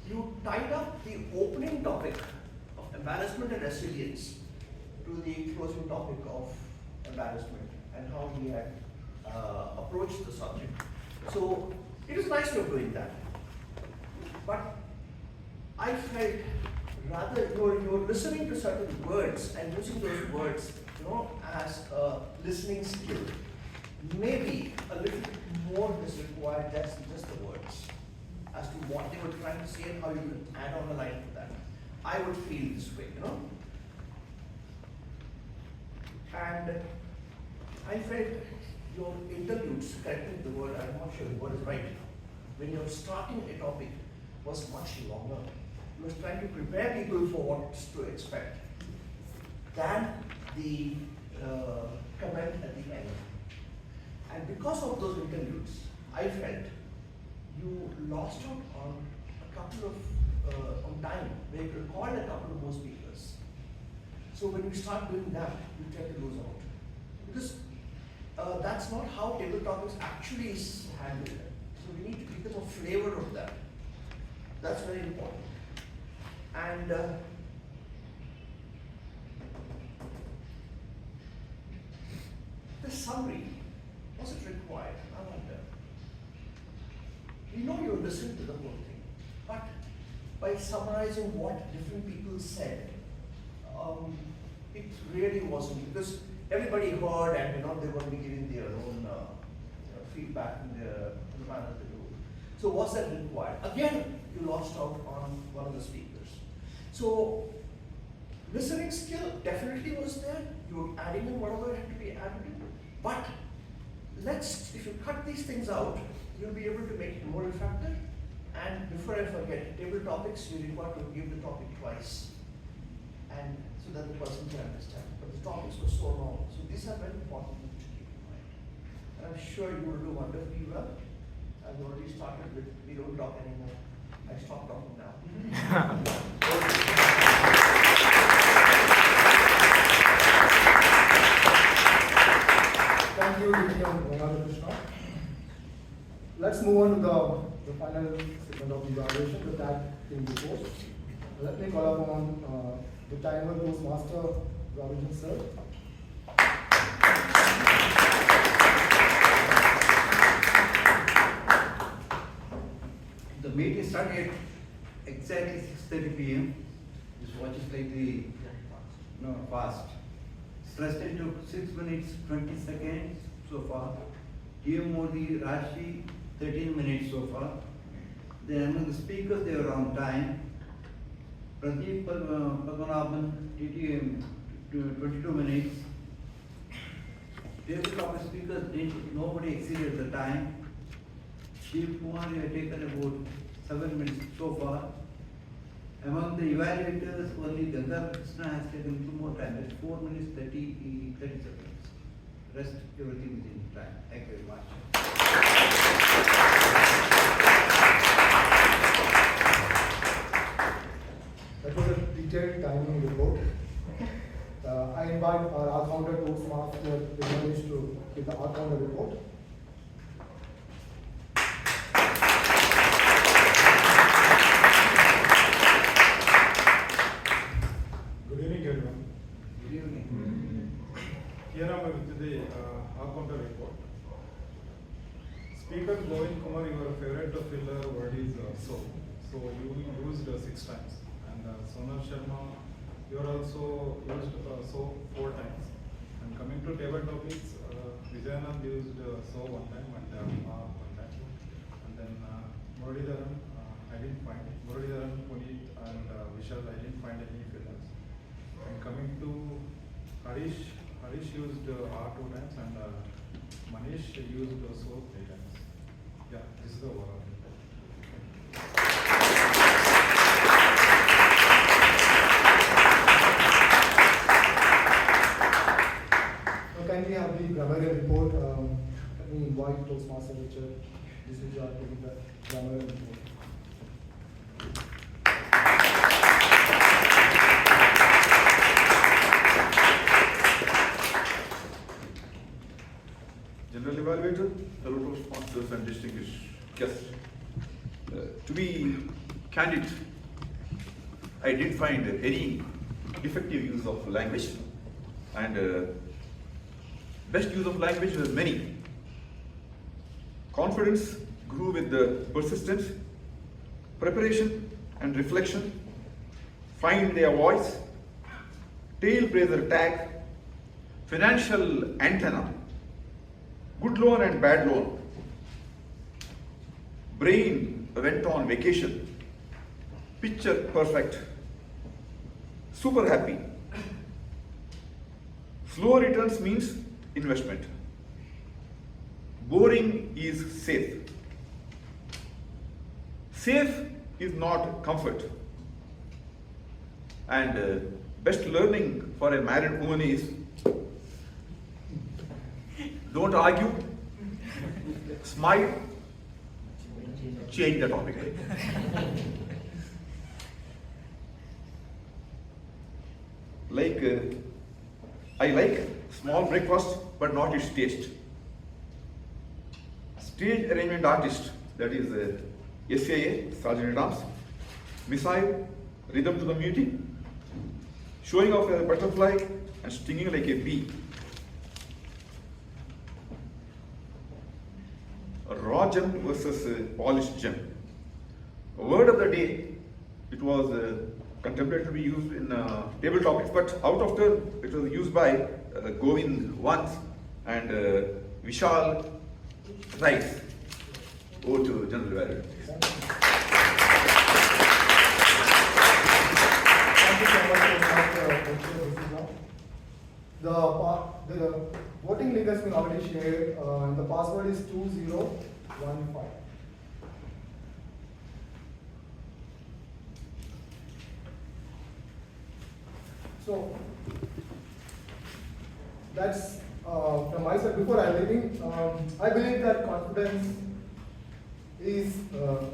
you tied up the opening topic of embarrassment and resilience to the closing topic of embarrassment and how he had approached the subject. So it was nice of doing that. But I felt rather you're listening to certain words and using those words, as a listening skill. Maybe a little more is required than just the words as to what they were trying to say and how you could add on a line to that. I would feel this way, And I felt your interludes, correcting the word, I'm not sure the word is right, when you're starting a topic was much longer. You were trying to prepare people for what to expect than the comment at the end. And because of those interludes, I felt you lost out on a couple of on time where you recorded a couple of more speakers. So when you start doing that, you tend to lose out. Because that's not how table topics actually is handled. So we need to give them a flavor of that. That's very important. And the summary, was it required? I wonder. We know you listened to the whole thing, but by summarizing what different people said, it really wasn't, because everybody heard and they were going to be giving their own feedback in the manner they do. So was that required? Again, you lost out on one of the speakers. So listening skill definitely was there. You were adding in whatever had to be added in. But if you cut these things out, you'll be able to make it more effective. And before I forget, table topics, you require to give the topic twice. And so that the person can understand. But the topics were so long. So these are very important things to keep in mind. And I'm sure you will do wonderfully well. I've already started with, we don't talk anymore. I stop talking now. Thank you, Krishna. Let's move on to the final segment of the evaluation, the tag team report. Let me call upon the timer Toastmaster, Govind sir. The meeting started exactly 6:30 p.m. This watch is slightly fast. Shastry took 6 minutes 20 seconds so far. TMOD, Rashi 13 minutes so far. Then among the speakers they were on time. Pradeep, Padmanabhan, TTM 22 minutes. Table topic speakers nobody exceeded the time. Sheeb, Kumar have taken about 7 minutes so far. Among the evaluators, only Gangaadhar Krishna has taken 2 more time. That's 4 minutes 30 seconds. Rest everything is in time. Thank you very much. That was a detailed timing report. I invite our Akthar Toastmaster Tirumalesh to give the Akthar report. Good evening, everyone. Good evening. Here I am with the Akthar report. Speaker Govind, Kumar, you are a So you used 6 times. And Sonal Sharma, you are also used 4 times. And coming to table topics, Vijayanand used so 1 time and 1 time. And then Muralidharan, I didn't find. Muralidharan, Puneet and Vishal, I didn't find any fillers. And coming to Harish used R 2 times and Manish used so 3 times. Yeah, this is the overall. Now kindly have the grammarian report. Let me invite Toastmaster Richard. This is your taking the grammarian report. General Evaluator, fellow Toastmasters and distinguished guests. To be candid, I didn't find any effective use of language, and best use of language were many. Confidence grew with the persistence, preparation and reflection, find their voice, tailblazer tag, financial antenna, good loan and bad loan, brain went on vacation, picture perfect, super happy. Slow returns means investment. Boring is safe. Safe is not comfort. And best learning for a married woman is don't argue, smile, change the topic. I like small breakfast but not its taste. Stage arrangement artist, that is SAA, Sergeant at Arms, missile, rhythm to the meeting, showing off a butterfly and stinging like a bee. Raw gem versus polished gem. A word of the day, it was contemplated to be used in table topics, but out of turn, it was used by Govind once and Vishal thrice. Over to General Evaluator. Thank you so much. The voting link has been already shared, and the password is 2015. So that's from my side. Before I leaving, I believe that confidence is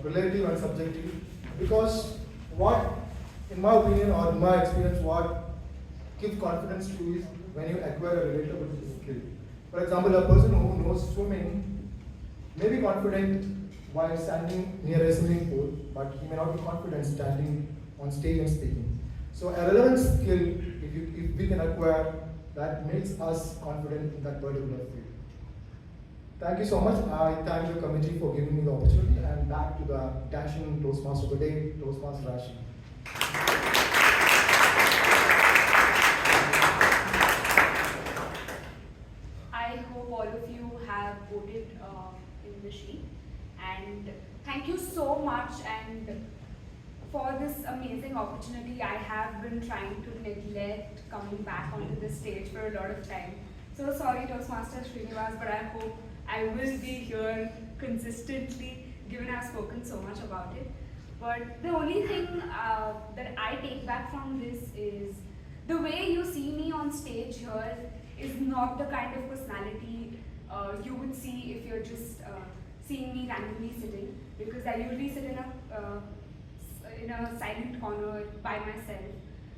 relative and subjective, because what, in my opinion or in my experience, what gives confidence to you is when you acquire a relatable skill. For example, a person who knows swimming may be confident while standing near a swimming pool, but he may not be confident standing on stage and speaking. So a relevant skill, if we can acquire, that makes us confident in that particular field. Thank you so much. I thank the committee for giving me the opportunity, and back to the dashing Toastmaster of the day, Toastmaster Rashi. I hope all of you have voted in the sheet, and thank you so much and for this amazing opportunity. I have been trying to neglect coming back onto the stage for a lot of time. So sorry, Toastmaster Srinivas, but I hope I will be here consistently, given I've spoken so much about it. But the only thing that I take back from this is the way you see me on stage here is not the kind of personality you would see if you're just seeing me randomly sitting, because I usually sit in a silent corner by myself,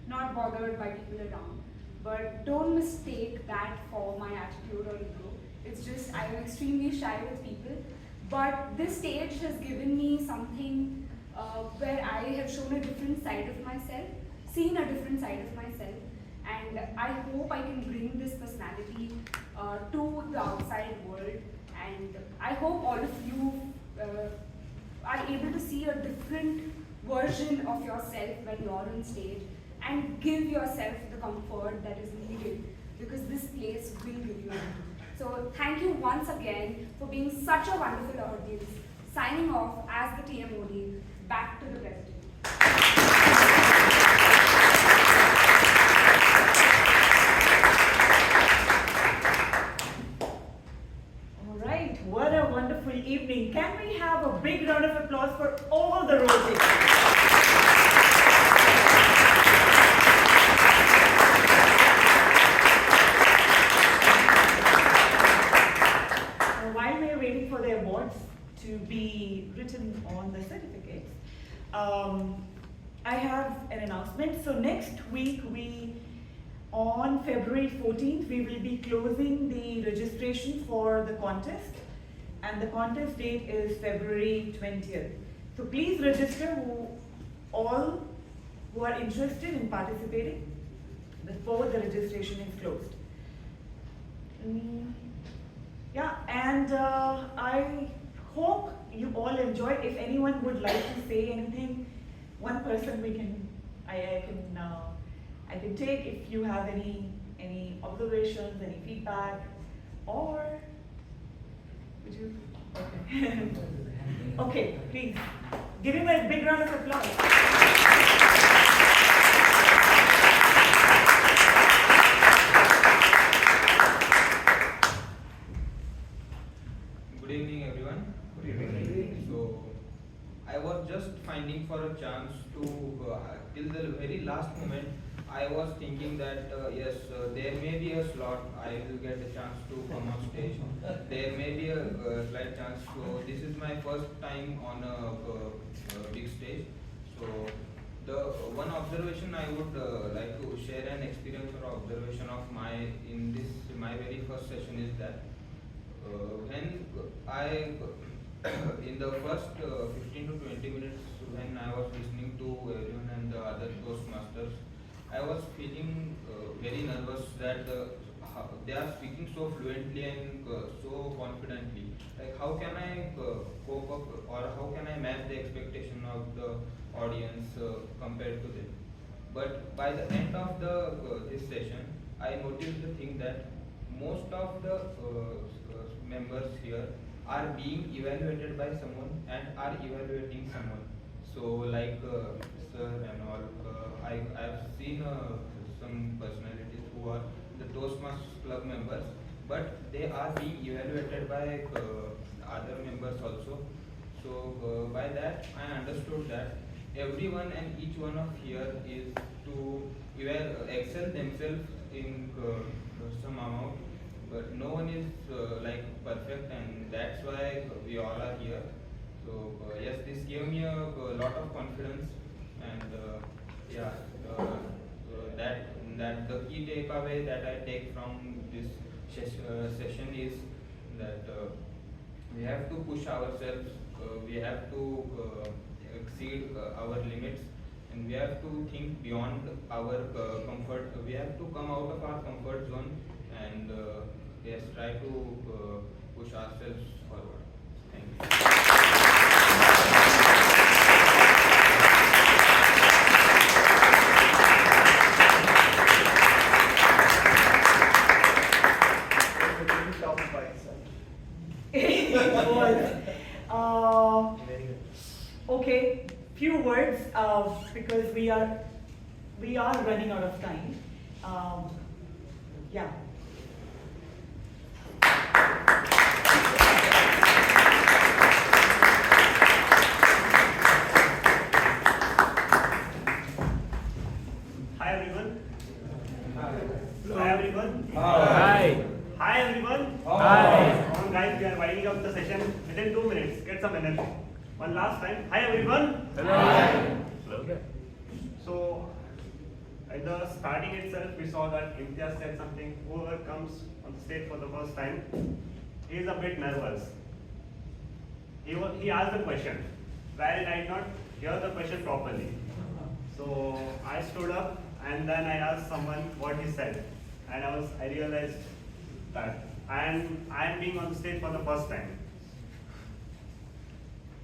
not bothered by people around. But don't mistake that for my attitude or ego. It's just I'm extremely shy with people. But this stage has given me something where I have shown a different side of myself, seen a different side of myself, and I hope I can bring this personality to the outside world. And I hope all of you are able to see a different version of yourself when you're on stage and give yourself the comfort that is needed, because this place will give you that. So thank you once again for being such a wonderful audience. Signing off as the TMOD, back to the president. All right, what a wonderful evening. Can we have a big round of applause for all the roses? While we are waiting for the awards to be written on the certificates, I have an announcement. So next week, on February 14th, we will be closing the registration for the contest, and the contest date is February 20th. So please register all who are interested in participating before the registration is closed. Yeah, and I hope you all enjoyed. If anyone would like to say anything, one person I can take if you have any observations, any feedback, or would you? Okay. Okay, please give him a big round of applause. Good evening, everyone. Good evening. So, I was just finding for a chance to, till the very last moment, I was thinking that yes, there may be a slot, I will get a chance to come on stage. There may be a slight chance. So, this is my first time on a big stage. So, the one observation I would like to share an experience or observation of my very first session is that when I in the first 15 to 20 minutes when I was listening to everyone and the other Toastmasters, I was feeling very nervous that they are speaking so fluently and so confidently. Like, how can I cope up, or how can I match the expectation of the audience compared to them? But by the end of this session, I noticed the thing that most of the members here are being evaluated by someone and are evaluating someone. So like sir and all, I've seen some personalities who are the Toastmasters Club members, but they are being evaluated by other members also. So by that I understood that everyone and each one of here is to excel themselves in some amount, but no one is like perfect, and that's why we all are here. So yes, this gave me a lot of confidence, and yeah, that the key takeaway that I take from this session is that we have to push ourselves, we have to exceed our limits, and we have to think beyond our comfort. We have to come out of our comfort zone and yes, try to push ourselves forward. Thank you. Okay, few words because we are running out of time. Yeah. Hi everyone. Hello. Hi everyone. Hi. Hi everyone. Hi. Come on guys, we are winding up the session within 2 minutes. Get some energy. One last time. Hi everyone. Hi. Hello. So at the starting itself, we saw that Imitiaz said something. Whoever comes on the stage for the first time, he is a bit nervous. He asked a question wherein I did not hear the question properly. So I stood up and then I asked someone what he said, and I realized that I am being on the stage for the first time.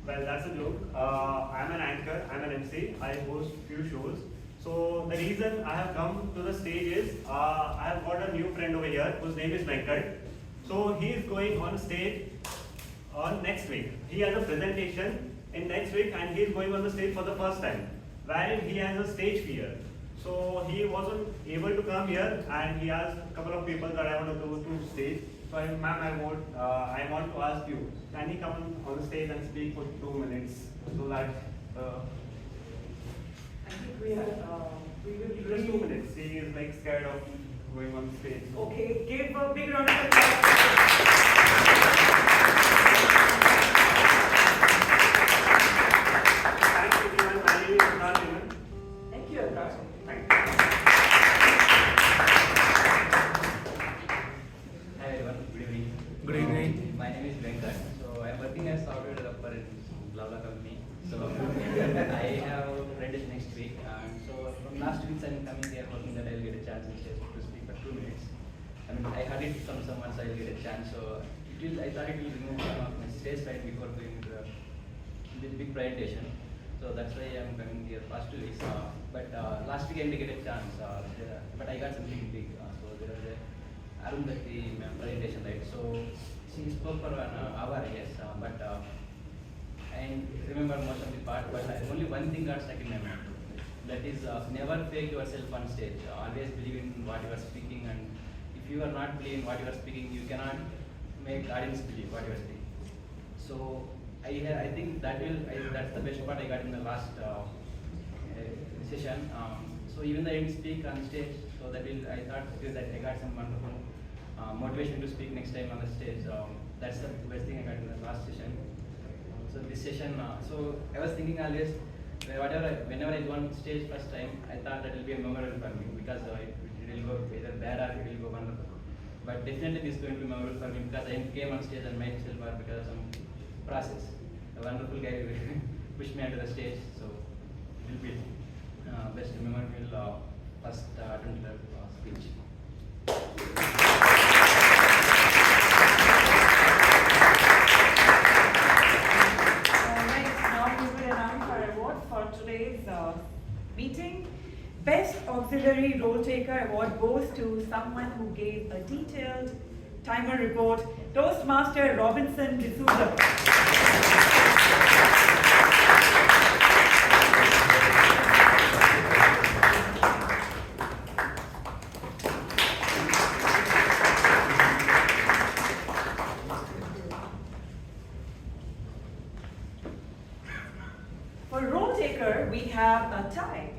Well, that's a joke. I'm an anchor, I'm an MC, I host few shows. So the reason I have come to the stage is, I have got a new friend over here whose name is Venkat. So he is going on stage on next week. He has a presentation in next week and he is going on the stage for the first time, wherein he has a stage fear. So he wasn't able to come here and he asked a couple of people that I want to go to stage. So ma'am, I want to ask you, can he come on the stage and speak for 2 minutes so that I think we will just 2 minutes. He is like scared of going on stage. Okay, give a big round of applause. Thank you, everyone. My name is Sonal. Thank you, Akthar. Thank you. Hi everyone, good evening. Good evening. My name is Venkat. So I am working as software developer in BlaBla company. So I have a friend is next week. And so from last week I'm coming here hoping that I'll get a chance to speak for 2 minutes. I mean, I heard it from someone, so I'll get a chance. So I thought it will remove some of my stage fright before doing the big presentation. So that's why I'm coming here past 2 weeks. But last week I didn't get a chance. But I got something big. So there was a Arundhati presentation, right? So she spoke for an hour, I guess. But I remember most of the part. But only one thing got stuck in my mind. That is, never fake yourself on stage. Always believe in what you are speaking, and if you are not believing what you are speaking, you cannot make audience believe what you are speaking. So I think that's the best part I got in the last session. So even though I didn't speak on stage, so I thought that I got some wonderful motivation to speak next time on the stage. That's the best thing I got in the last session. So this session, so I was thinking always, whenever I go on stage first time, I thought that will be a memorable for me because it will go either bad or it will go wonderful. But definitely this is going to be memorable for me because I came on stage and myself or because of some process. A wonderful guy pushed me onto the stage, so it will be best memorable first attempt at speech. For today's meeting, Best Auxiliary Role Taker Award goes to someone who gave a detailed timer report, Toastmaster Robinson D'Souza. We have a tie,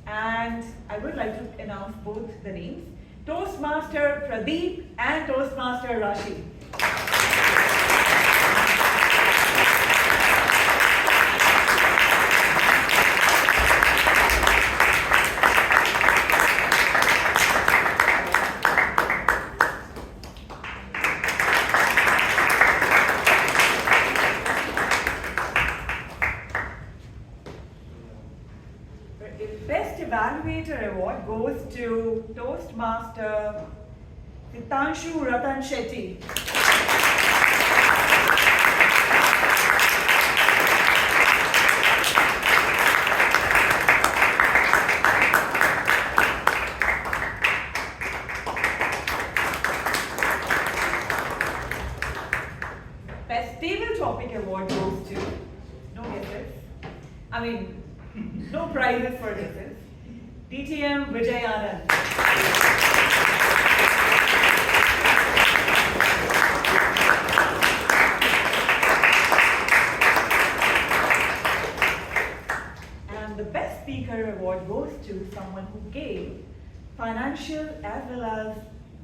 and I would like to announce both the names, Toastmaster Pradeep and Toastmaster Rashi. Evaluator Award goes to Toastmaster Sitanshuratan Shetty. Best Table Topic Award goes to, no guesses, I mean, no prizes for guesses. DTM Vijayanand. And the Best Speaker Award goes to someone who gave financial as well as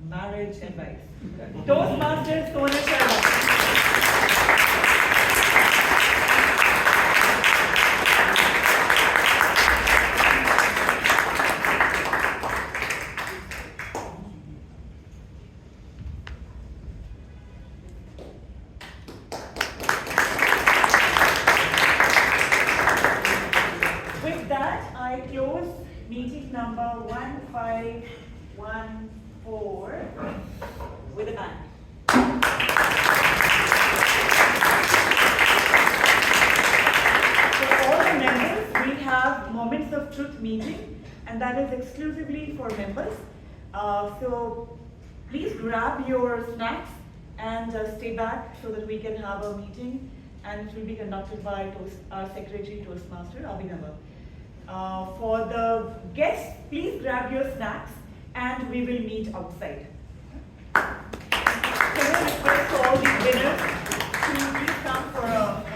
marriage advice. Toastmasters Sonal Sharma. Number 1514 with a bang. meeting, and that is exclusively for members. So please grab your snacks and stay back so that we can have a meeting, and it will be conducted by our Secretary Toastmaster, Abhinava. For the guests, please grab your snacks and we will meet outside. Can I request all the winners to please come for a